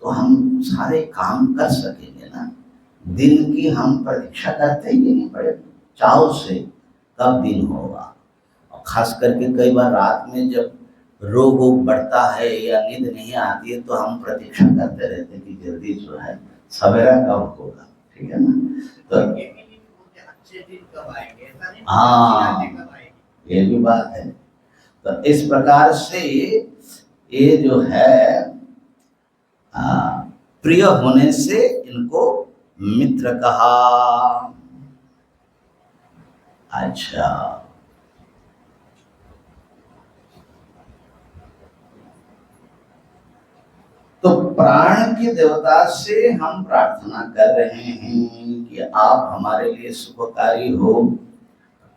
A: तो हम सारे काम कर सकेंगे ना। दिन की हम प्रतीक्षा करते हैं कि नहीं, बड़े चाव से कब दिन होगा। और खास करके कई बार रात में जब रोग वोग बढ़ता है या नींद नहीं आती है तो हम प्रतीक्षा करते रहते हैं कि जल्दी जो है सवेरा कब होगा। ठीक है ना? तो हाँ, ये भी बात है। तो इस प्रकार से ये जो है प्रिय होने से इनको मित्र कहा। अच्छा, तो प्राण के देवता से हम प्रार्थना कर रहे हैं कि आप हमारे लिए सुखकारी हो।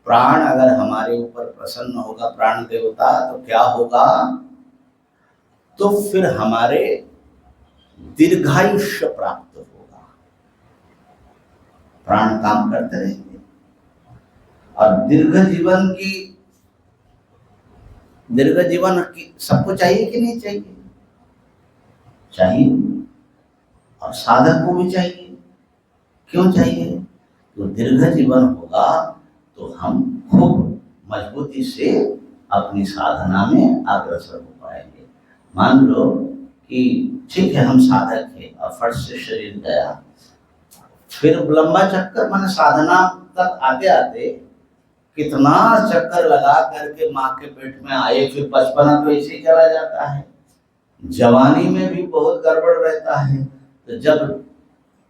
A: प्राण अगर हमारे ऊपर प्रसन्न होगा, प्राण देवता, तो क्या होगा? तो फिर हमारे दीर्घायुष्य प्राप्त होगा। प्राण काम करते रहेंगे और दीर्घ जीवन की सबको चाहिए कि नहीं चाहिए? चाहिए, और साधक को भी चाहिए। क्यों चाहिए? तो दीर्घ जीवन होगा तो हम खूब मजबूती से अपनी साधना में अग्रसर हो पाएंगे। मान लो कि ठीक है हम साधक है और फट से शरीर गया, फिर लंबा चक्कर, माने साधना तक आते आते कितना चक्कर लगा करके माँ के पेट में आए, फिर बचपना तो ऐसे ही चला जाता है, जवानी में भी बहुत गड़बड़ रहता है। तो जब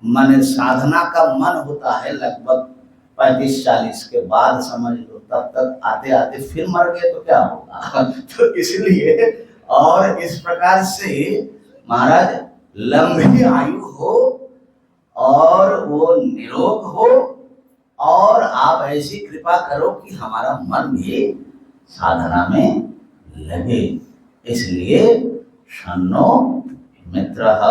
A: माने साधना का मन होता है लगभग 35-40 के बाद, समझ लो, तब तक आते आते फिर मर गए तो क्या होगा? तो इसलिए, और इस प्रकार से महाराज लंबी आयु हो और वो निरोग हो, और आप ऐसी कृपा करो कि हमारा मन भी साधना में लगे। इसलिए शन्नो मित्रः।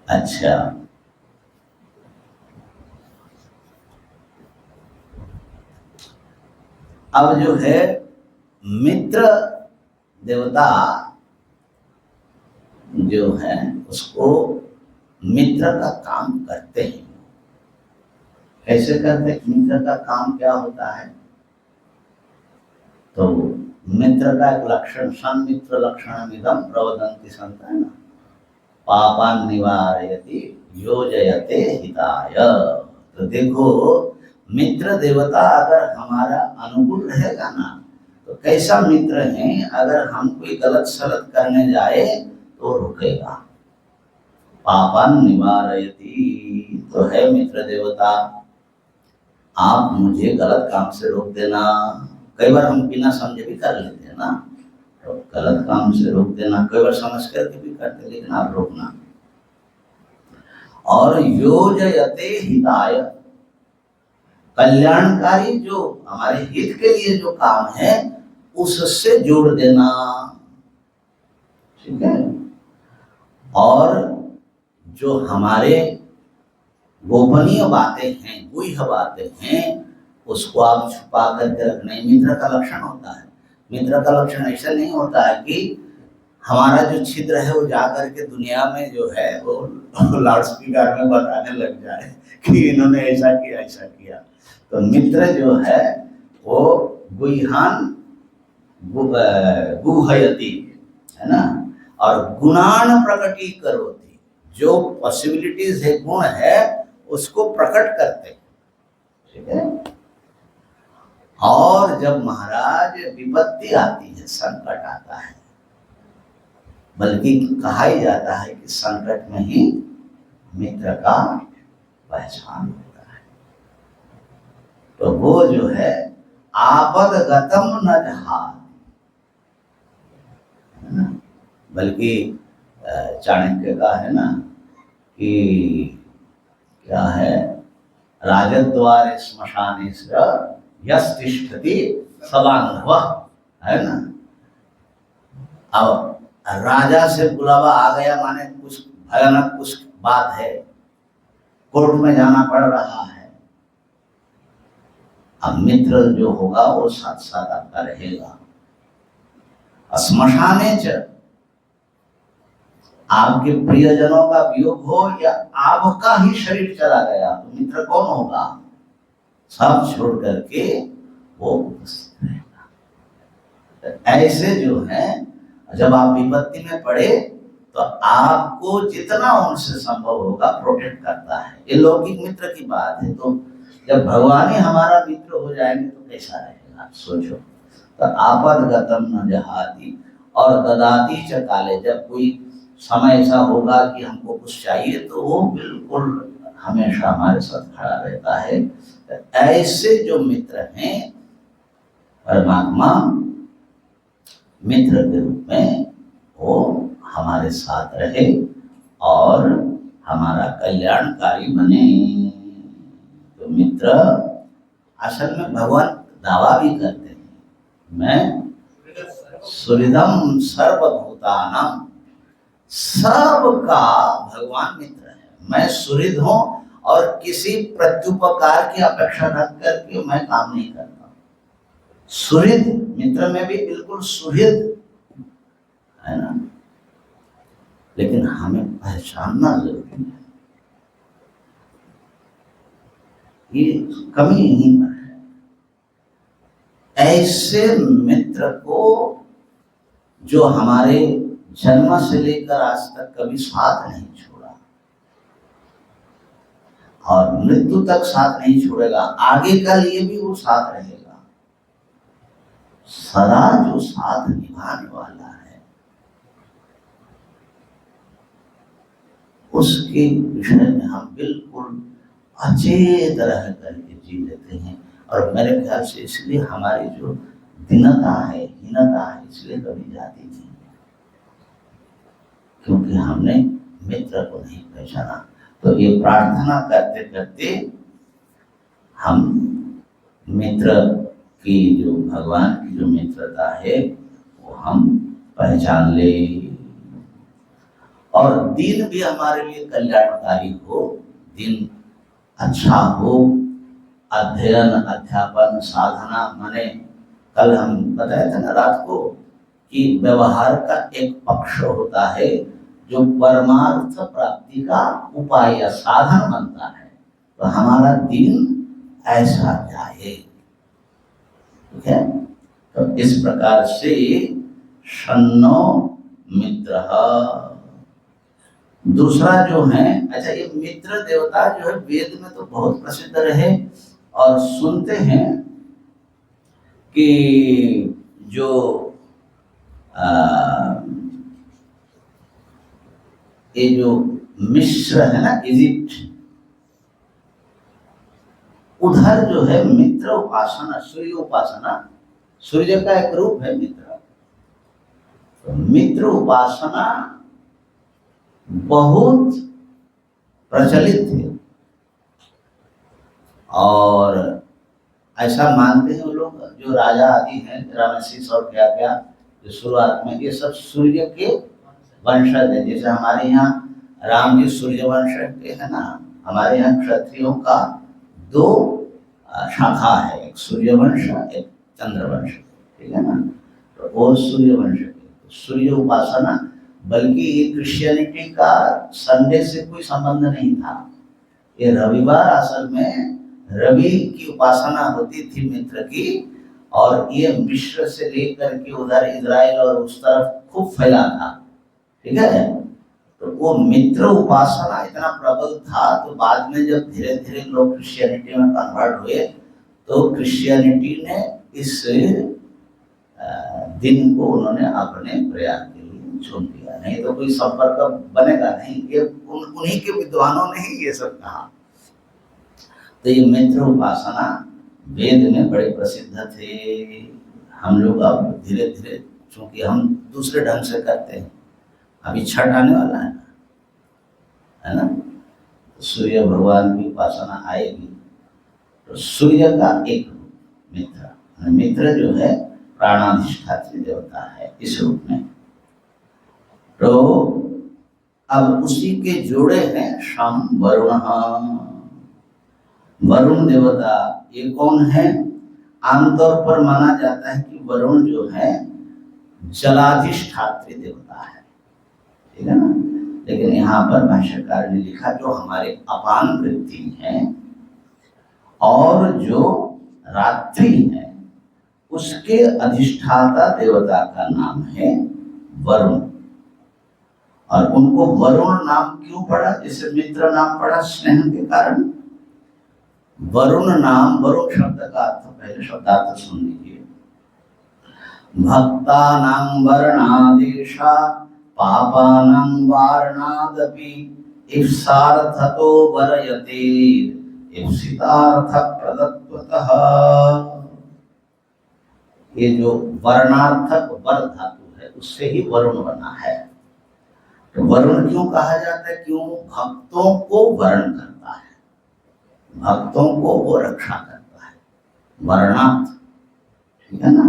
A: अच्छा, अब जो है मित्र देवता जो है उसको मित्र का काम करते हैं। कैसे करते हैं? मित्र का काम क्या होता है? तो मित्र का एक लक्षण, सन्मित्र लक्षण इदं प्रवदन्ति संत, है ना? पापान निवारयति योजयते हिताय। तो देखो, मित्र देवता अगर हमारा अनुकूल रहेगा ना, तो कैसा मित्र है? अगर हम कोई गलत सलत करने जाए तो रुकेगा। पापान निवारयति तो है मित्र देवता, आप मुझे गलत काम से रोक देना। कई बार हम बिना समझे भी कर लेते हैं ना, तो गलत काम से रोक देना, कई बार समझ करके भी करते, लेकिन आप रोकना। और योजयते हिताय, कल्याणकारी जो हमारे हित के लिए जो काम है उससे जोड़ देना, ठीक है। और जो हमारे गोपनीय बातें हैं, गुह्य बातें हैं, उसको आप छुपा करके रखना ही मित्र का लक्षण होता है। मित्र का लक्षण ऐसा नहीं होता है कि हमारा जो छिद्र है वो जा करके दुनिया में जो है वो लाउड स्पीकर में बताने लग जाए कि इन्होंने ऐसा किया ऐसा किया। तो मित्र जो है वो गुह्यान गुहयति है ना, और गुणान प्रकटी करोति, जो पॉसिबिलिटीज है, गुण है, उसको प्रकट करते, ठीक है। और जब महाराज विपत्ति आती है, संकट आता है, बल्कि कहा ही जाता है कि संकट में ही मित्र का पहचान होता है। तो वो जो है आपद गतम न जहाद, बल्कि चाणक्य का है ना कि क्या है, राजद्वारे श्मशाने यस्तिष्ठति सबान्धवः, है ना। अब राजा से बुलावा आ गया, माने कुछ भयानक कुछ बात है, कोर्ट में जाना पड़ रहा है। अब मित्र जो होगा वो साथ साथ आपका रहेगा। श्मशाने च, आपके प्रियजनों का वियोग हो या आपका ही शरीर चला गया तो मित्र कौन होगा? सब छोड़ करके वो उपस्थित रहेगा। ऐसे जो है जब आप विपत्ति में पड़े तो आपको जितना उनसे संभव होगा प्रोटेक्ट करता है। ये लौकिक मित्र की बात है, तो जब भगवान ही हमारा मित्र हो जाएंगे तो कैसा रहेगा, सोचो। तो आपद गतम न जहाति और ददाति च काले, जब कोई समय ऐसा होगा कि हमको कुछ चाहिए तो वो बिल्कुल हमेशा हमारे साथ खड़ा रहता है। ऐसे जो मित्र हैं, परमात्मा मित्र के रूप में वो हमारे साथ रहे और हमारा कल्याणकारी बने। तो मित्र असल में भगवान दावा भी करते हैं, मैं सुहृदम सर्वभूतानां, सबका भगवान मित्र है। मैं सुहृद हूं और किसी प्रत्युपकार की अपेक्षा रख करके मैं काम नहीं करता। सुहृद मित्र में भी बिल्कुल सुहृद है ना, लेकिन हमें पहचानना जरूरी है। ये कमी यहीं पर है। ऐसे मित्र को जो हमारे जन्म से लेकर आज तक कभी साथ नहीं छोड़ा और मृत्यु तक साथ नहीं छोड़ेगा, आगे का लिए भी वो साथ रहेगा, सदा जो साथ निभाने वाला है, उसके विषय में हम बिल्कुल अचेत रह करके जी लेते हैं। और मेरे ख्याल से इसलिए हमारी जो दीनता है, हीनता है, इसलिए कभी जाती नहीं, क्योंकि हमने मित्र को नहीं पहचाना। तो ये प्रार्थना करते करते हम मित्र की जो भगवान की जो मित्रता है वो हम पहचान ले, और दिन भी हमारे लिए कल्याणकारी हो, दिन अच्छा हो, अध्ययन अध्यापन साधना, माने कल हम बताए थे ना रात को कि व्यवहार का एक पक्ष होता है जो परमार्थ प्राप्ति का उपाय या साधन बनता है। तो हमारा दिन ऐसा जाए, ठीक है। तो इस प्रकार से शन्नो मित्र। दूसरा जो है, अच्छा ये मित्र देवता जो है वेद में तो बहुत प्रसिद्ध रहे और सुनते हैं कि जो ये जो मिस्र है ना, इजिप्ट, उधर जो है मित्र उपासना, सूर्य उपासना, सूर्य का एक रूप है मित्र। तो मित्र उपासना बहुत प्रचलित थे और ऐसा मानते हैं वो लोग जो राजा आदि हैं, रामेसिस और क्या क्या, जो शुरुआत में, ये सब सूर्य के वंशज है। जैसे हमारे यहाँ राम जी सूर्य वंश के है ना, हमारे यहाँ क्षत्रियों का दो शाखा है, एक सूर्य वंश एक चंद्र वंश, ठीक है ना। तो वो सूर्य वंश के सूर्य उपासना, बल्कि ये क्रिश्चियनिटी का संडे से कोई संबंध नहीं था। ये रविवार असल में रवि की उपासना होती थी, मित्र की, और ये मिस्र से लेकर के उधर इजराइल और उस तरफ खूब फैला था, ठीक है। तो वो मित्र उपासना इतना प्रबल था, तो बाद में जब धीरे धीरे लोग क्रिश्चियनिटी में कन्वर्ट हुए, तो क्रिश्चियनिटी ने इस दिन को उन्होंने अपने प्रयास के लिए चुन लिया, नहीं तो कोई संपर्क बनेगा नहीं। ये उन्हीं के विद्वानों ने ही ये सब कहा। तो ये मित्र उपासना वेद में बड़े प्रसिद्ध थे। हम लोग अब धीरे धीरे, चूंकि हम दूसरे ढंग से करते हैं, अभी छठ आने वाला है ना, तो सूर्य भगवान की उपासना आएगी। तो सूर्य का एक रूप मित्र, मित्र जो है प्राणाधिष्ठात्री देवता है इस रूप में। तो अब उसी के जोड़े हैं शम वरुण। वरुण देवता ये कौन है? आमतौर पर माना जाता है कि वरुण जो है जलाधिष्ठात्री देवता है, ठीक है ना। लेकिन यहाँ पर भाष्यकार ने लिखा जो हमारे अपान वृत्ति है और जो रात्रि है, उसके अधिष्ठाता देवता का नाम है वरुण। और उनको वरुण नाम क्यों पड़ा? जैसे मित्र नाम पड़ा स्नेह के कारण। वरुण नाम, वरुण शब्द का अर्थ पहले शब्दार्थ सुन लीजिए। भक्तानां वर्णादेशा पापानां वारणादपि इप्सार्थतो वरयते इप्सितार्थ प्रदत्ततः। ये जो वर्णार्थक वर धातु है उससे ही वरुण बना है। तो वरुण क्यों कहा जाता है? क्यों? भक्तों को वरण करता है, भक्तों को वो रक्षा करता है, वर्णार्थ, ठीक है ना।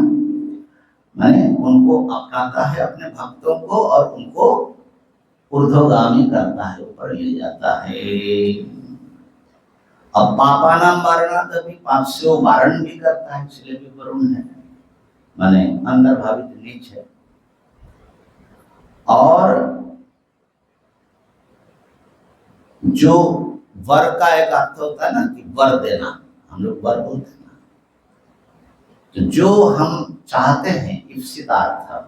A: माने उनको अपनाता है अपने भक्तों को और उनको ऊर्ध्वगामी करता है, ऊपर ले जाता है। अब पापानां वारणात्, अभी पाप से वो वारण भी करता है, इसलिए भी वरुण है, माने अंदर भावित नीच है। और जो वर का एक अर्थ होता है ना कि वर देना, हम लोग वर बोलते हैं ना, तो जो हम चाहते हैं इप्सितार्थ,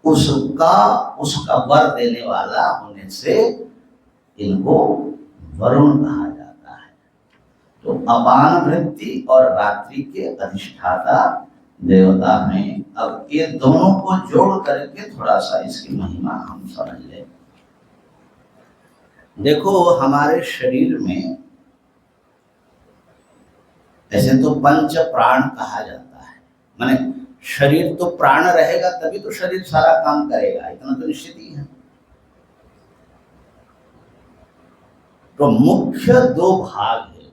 A: उसका वर देने वाला होने से इनको वरुण कहा जाता है। तो अपान वृत्ति और रात्रि के अधिष्ठाता देवता हैं। अब ये दोनों को जोड़ करके थोड़ा सा इसकी महिमा हम समझ लें। देखो हमारे शरीर में ऐसे तो पंच प्राण कहा जाता है, माने शरीर तो प्राण रहेगा तभी तो शरीर सारा काम करेगा, इतना तो निश्चित ही है। तो मुख्य दो भाग है,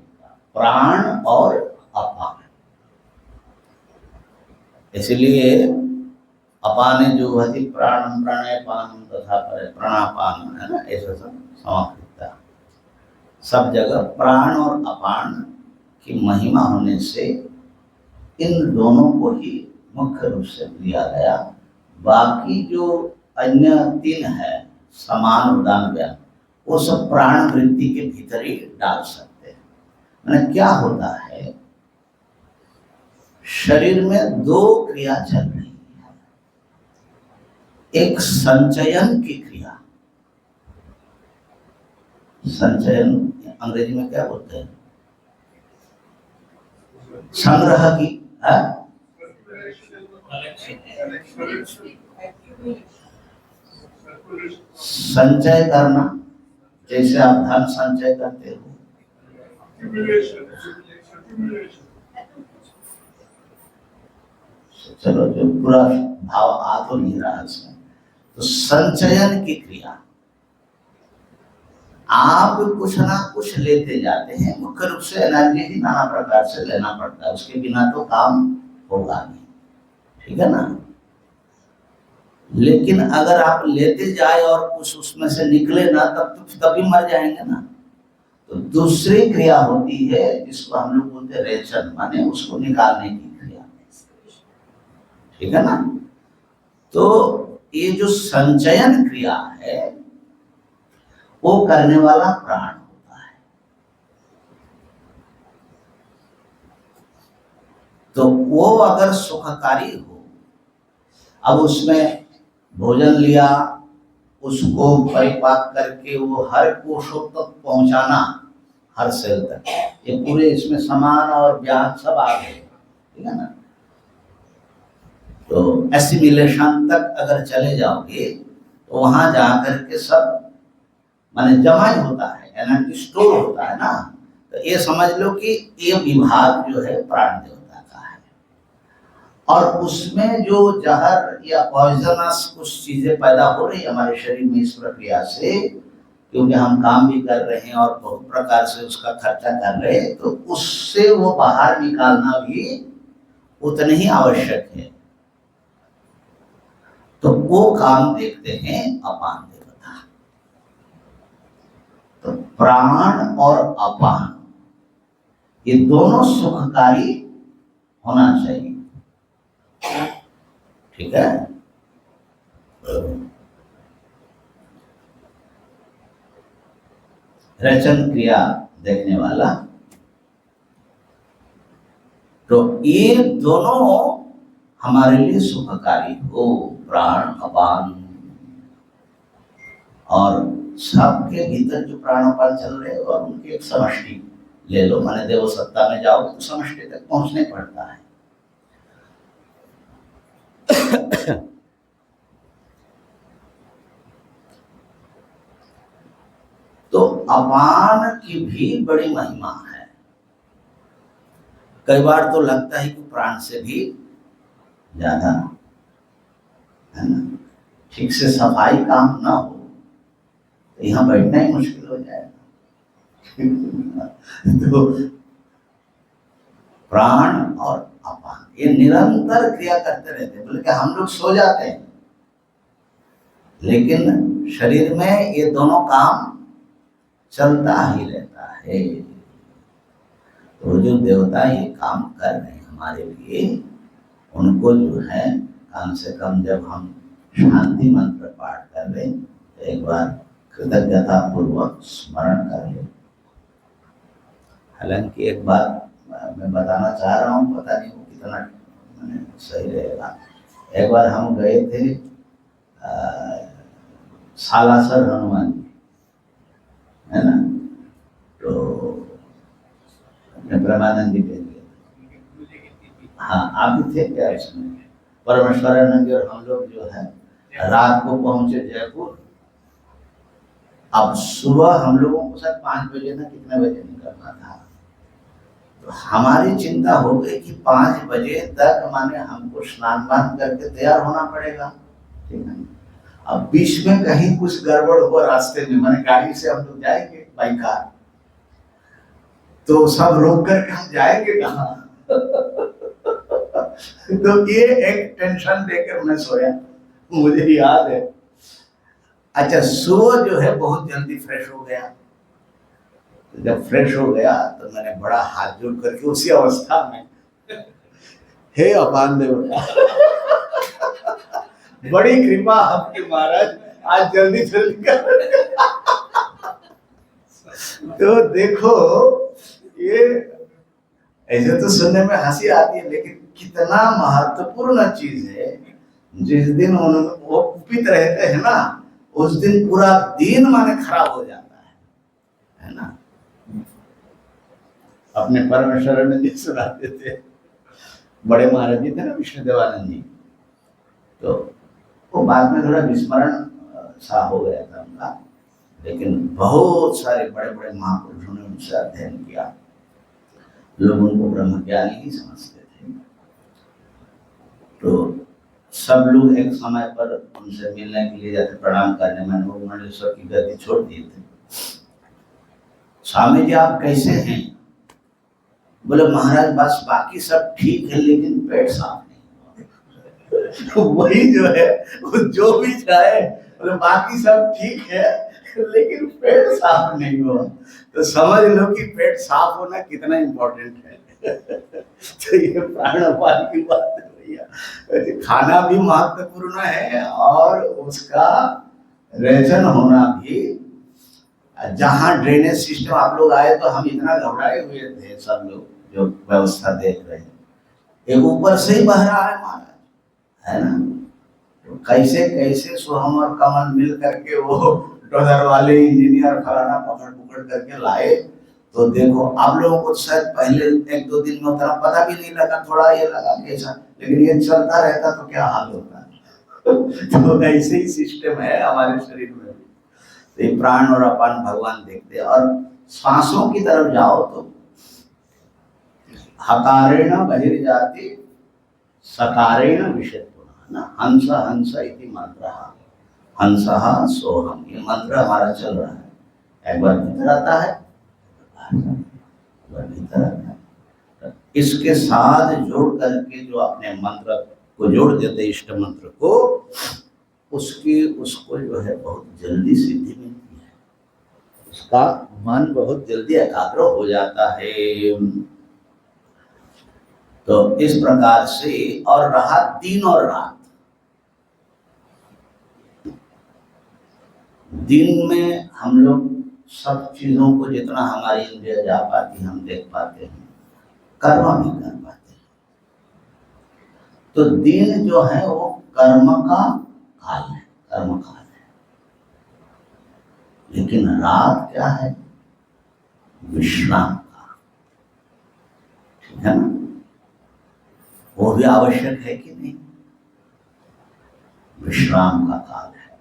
A: प्राण और अपान। इसलिए अपाने जो हति प्राणम प्राणापानम तथा प्राणापान है ना, ऐसा सब समाप्त। सब जगह प्राण और अपान की महिमा होने से इन दोनों को ही मुख्य रूप से लिया गया। बाकी जो अन्य तीन है समान उदान व्यय, वो सब प्राण वृत्ति के भीतर ही डाल सकते हैं। मैंने क्या होता है, शरीर में दो क्रिया चल रही है। एक संचयन की क्रिया, संचयन अंग्रेजी में क्या बोलते हैं? संग्रह की है? संचय करना, जैसे आप धन संचय करते हो। चलो जो पूरा भाव आ तो नहीं रहा इसमें। तो संचयन की क्रिया, आप कुछ ना कुछ लेते जाते हैं, मुख्य रूप से एनर्जी ही नाना प्रकार से लेना पड़ता है, उसके बिना तो काम होगा नहीं, ठीक है ना। लेकिन अगर आप लेते जाए और कुछ उसमें से निकले ना, तभी मर जाएंगे ना। तो दूसरी क्रिया होती है जिसको हम लोग बोलते हैं रेचन, माने उसको निकालने की क्रिया, ठीक है ना। तो ये जो संचयन क्रिया है वो करने वाला प्राण होता है। तो वो अगर सुखकारी हो, अब उसमें भोजन लिया, उसको परिपाक करके वो हर कोशों तक पहुंचाना, हर सेल तक, ये पूरे इसमें समान और ज्ञान सब आ गए, ठीक है ना। तो एसिमिलेशन तक अगर चले जाओगे तो वहां जाकर के सब माने जमा ही होता है, एनर्जी स्टोर होता है ना। तो ये समझ लो कि ये विभाग जो है प्राण देवता का है, और उसमें जो जहर या पॉइजनस कुछ चीजें पैदा हो रही है हमारे शरीर में इस प्रक्रिया से, क्योंकि हम काम भी कर रहे हैं और बहुत प्रकार से उसका खर्चा कर रहे हैं, तो उससे वो बाहर निकालना भी उतने ही आवश्यक है। तो वो काम देखते हैं अपान देवता। तो प्राण और अपान ये दोनों सुखकारी होना चाहिए, ठीक है। रेचन क्रिया देखने वाला, तो ये दोनों हमारे लिए सुखकारी हो, प्राण अपान। और सबके भीतर जो प्राणापान चल रहे हैं और उनकी एक समष्टि ले लो, माने देव सत्ता में जाओगे तो समष्टि तक पहुंचने पड़ता है। तो अपान की भी बड़ी महिमा है। कई बार तो लगता है कि प्राण से भी ज्यादा, है ना। ठीक से सफाई काम ना हो तो यहाँ बैठना ही मुश्किल हो जाएगा। तो प्राण और अपान ये निरंतर क्रिया करते रहते हैं, बल्कि हम लोग सो जाते हैं लेकिन शरीर में ये दोनों काम चलता ही रहता है। तो जो देवता ये काम कर रहे हैं हमारे लिए, उनको जो है कम से कम जब हम शांति मंत्र पाठ कर रहे तो एक बार कृतज्ञता पूर्वक स्मरण कर ले। हालांकि एक बात मैं बताना चाह रहा हूँ, पता नहीं वो कितना मैंने सही रहेगा। एक बार हम गए थे सालासर हनुमान जी, है ना, तो अपने ब्रह्मानंद जी के लिए, हाँ आप भी थे क्या इसमें? परमेश्वरानंद जी और हम लोग जो है रात को पहुंचे जयपुर। अब सुबह हम लोगों को शायद 5 बजे ना कितने बजे निकलना था, तो हमारी चिंता हो गई कि 5 बजे तक माने हमको स्नान वान करके तैयार होना पड़ेगा, ठीक है। अब बीच में कहीं कुछ गड़बड़ हो रास्ते में, माने गाड़ी से हम लोग जाएंगे बाई कार, तो सब रोक कर हम जाएंगे कहाँ? तो ये एक टेंशन लेकर मैं सोया, मुझे याद है। अच्छा, सुबह जो है बहुत जल्दी फ्रेश हो गया। तो जब फ्रेश हो गया तो मैंने बड़ा हाथ जोड़ करके उसी अवस्था में, हे अपान देवता, बड़ी कृपा आपकी महाराज, आज जल्दी जल्दी कर। तो देखो ये ऐसे तो सुनने में हंसी आती है, लेकिन कितना महत्वपूर्ण चीज है। जिस दिन वो कुपित रहते हैं ना, उस दिन पूरा दिन माने खराब हो जाता है ना। अपने परमेश्वरानंद जी सुनाते थे, बड़े महाराज जी थे ना विष्णुदेवानंद जी, तो वो बाद में थोड़ा विस्मरण सा हो गया था उनका, लेकिन बहुत सारे बड़े बड़े महापुरुषों ने उनसे अध्ययन किया, लोग उनको ब्रह्मज्ञानी ही समझते थे। तो सब लोग एक समय पर उनसे मिलने के लिए जाते, प्रणाम करने, मैंने वो मंडलेश्वर की गद्दी छोड़ दिए थे। स्वामी जी आप कैसे हैं? बोले महाराज बस बाकी सब ठीक है लेकिन पेट साफ नहीं हुआ। वही जो है वो जो भी चाहे, बोले बाकी सब ठीक है लेकिन पेट साफ नहीं हुआ। तो समझ लो कि पेट साफ होना कितना इम्पोर्टेंट है। तो ये प्राणपान की बात है भैया। खाना भी महत्वपूर्ण है और उसका रेचन होना भी। जहाँ ड्रेनेज सिस्टम आप लोग आए तो हम इतना घबराए हुए थे सब लोग जो व्यवस्था देख रहे हैं, एक ऊपर से ही बह रहा है महाराज, है ना। तो कैसे कैसे सोहम और कमल मिल करके वो डोजर वाले इंजीनियर फलाना पकड़ पकड़ करके लाए। तो देखो आप लोगों को शायद पहले एक दो दिन में उतना पता भी नहीं लगा, थोड़ा ये लगा कैसा, लेकिन ये चलता रहता तो क्या हाल होता। तो ऐसे ही सिस्टम है हमारे शरीर में। तो ये प्राण और अपान भगवान देखते हैं। और सांसों की तरफ जाओ तो हकारेण बहिर्जाति सकारेण विषयत्व ना, हंस हंस इति मंत्र, हंसः सोहम, ये मंत्र हमारा चल रहा है। एक बार भीतर आता है, एक बार भीतर आता है। इसके साथ जोड़ करके जो अपने मंत्र को जोड़ देते इष्ट मंत्र को, उसको जो है बहुत जल्दी सिद्धि मिलती है, उसका मन बहुत जल्दी एकाग्र हो जाता है। तो इस प्रकार से, और रहा दिन और रात। दिन में हम लोग सब चीजों को जितना हमारी इंद्रिया जा पाती हम देख पाते हैं, कर्म भी कर पाते हैं। तो दिन जो है वो कर्म का काल है, कर्म काल है। लेकिन रात क्या है? विश्राम का, ठीक है ना। वो भी आवश्यक है कि नहीं? विश्राम का काल है।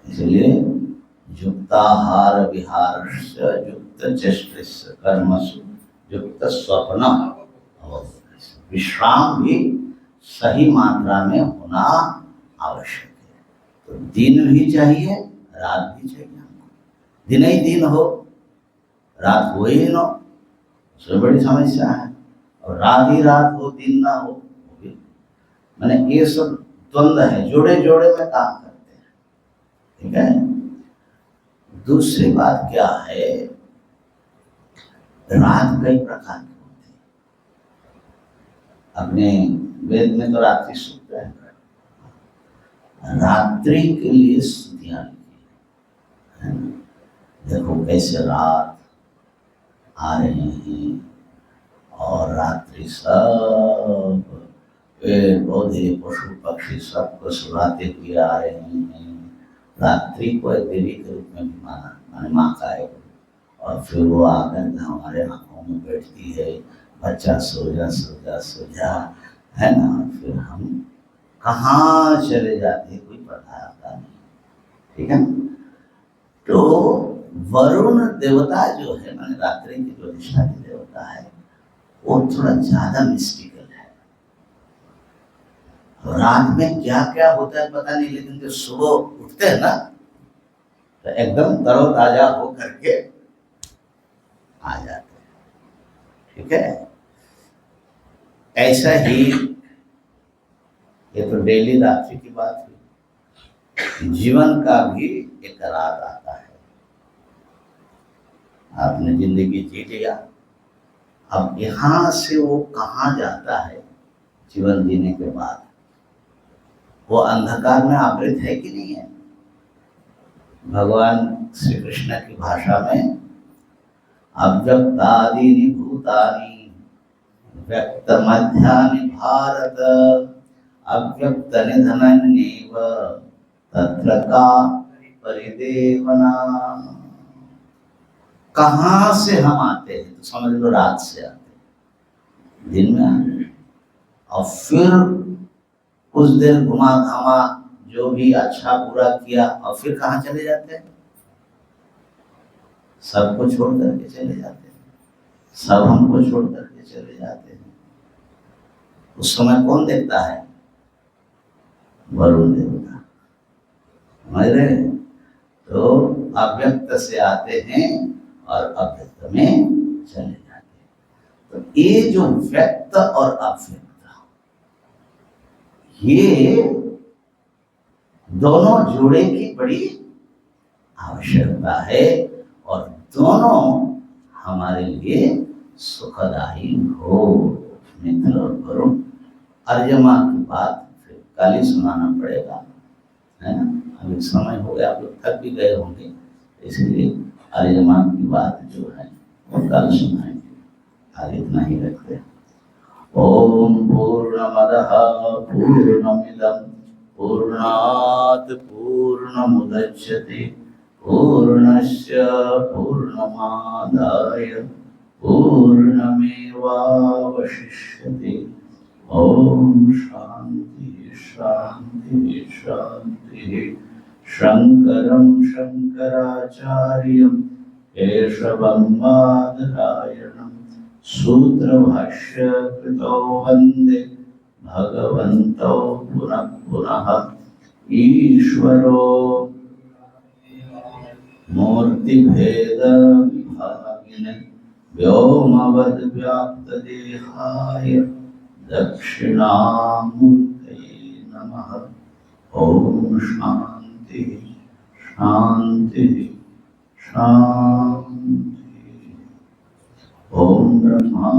A: इसलिए युक्ताहार विहारस्य युक्त चेष्टस्य कर्मसु युक्त स्वप्न, विश्राम भी सही मात्रा में होना आवश्यक है। तो दिन भी चाहिए, रात भी चाहिए हमको। दिन ही दिन हो, रात हो ही ना, उसमें बड़ी समस्या है। और रात ही रात हो, दिन ना हो, मैंने ये सब द्वंद्व है, जोड़े जोड़े में काम करते हैं, ठीक है। दूसरी बात क्या है, रात कई प्रकार की होती है। अपने वेद में तो रात्रि सूक्त है, रात्रि के लिए स्तुतियां लिखी है। देखो कैसे रात आ रहे हैं और रात्रि सब पेड़ पौधे पशु पक्षी सबको सुलाते हुए आ रहे हैं। रात्रि को एक देवी के रूप में भी माना, माने माँ का है। और फिर वो आकर हमारे आंखों में बैठती है, बच्चा सो जा सो जा सो जा, है ना। फिर हम कहाँ चले जाते हैं कोई पता आता नहीं, ठीक है। तो वरुण देवता जो है, माने रात्रि की जो अधिष्ठात्री देवता है, वो थोड़ा ज्यादा मिस्टिकल है। रात में क्या क्या होता है पता नहीं, लेकिन जब सुबह उठते हैं ना तो एकदम तरोताजा हो करके आ जाते हैं, ठीक है। ऐसा ही, ये तो डेली रात्रि की बात हुई, जीवन का भी एक रात आता है। आपने जिंदगी जी लिया, अब यहाँ से वो कहाँ जाता है जीवन जीने के बाद, वो अंधकार में आवृत है कि नहीं है। भगवान श्री कृष्ण की भाषा में अव्यक्तादीनि भूतानि व्यक्त मध्यानि भारत अव्यक्त निधनन्येव तत्र का परिदेवना। कहाँ से हम आते हैं तो समझ लो रात से आते हैं, दिन में आते हैं, और फिर कुछ देर घुमा घामा जो भी अच्छा बुरा किया, और फिर कहाँ चले जाते हैं? सबको छोड़ करके चले जाते हैं, सब हमको छोड़ करके चले जाते हैं। उस समय कौन देखता है? वरुण देवता, समझ रहे? तो अव्यक्त से आते हैं और अव्यक्त में चले जाते हैं। तो ये जो व्यक्त और अव्यक्त, ये दोनों जोड़े की बड़ी आवश्यकता है और दोनों हमारे लिए सुखदायी हो। मित्र और वरुण, अर्यमा की बात फिर कल ही सुनाना पड़ेगा, है ना। अभी समय हो गया, आप लोग थक भी गए होंगे, इसलिए अर्यमा की बात जो है वो कल सुनाएंगे। आज इतना ही रखते हैं। ओम पूर्णमदः पूर्णमिदं पूर्णात् पूर्णमुदच्यते पूर्णस्य पूर्णमादाय पूर्णमेवावशिष्यते। ओम शांति शांति शांति। शंकरं शंकराचार्यं केशवं बादरायणं सूत्रभाष्य कृतौ वन्दे भगवन्तौ पुनः पुनः। ईश्वरो मूर्तिभेद विभागिने व्योमवद्व्याप्तदेहाय दक्षिणामूर्तये नमः। ओम शांति शांति शांति। ओम ब्रह्मा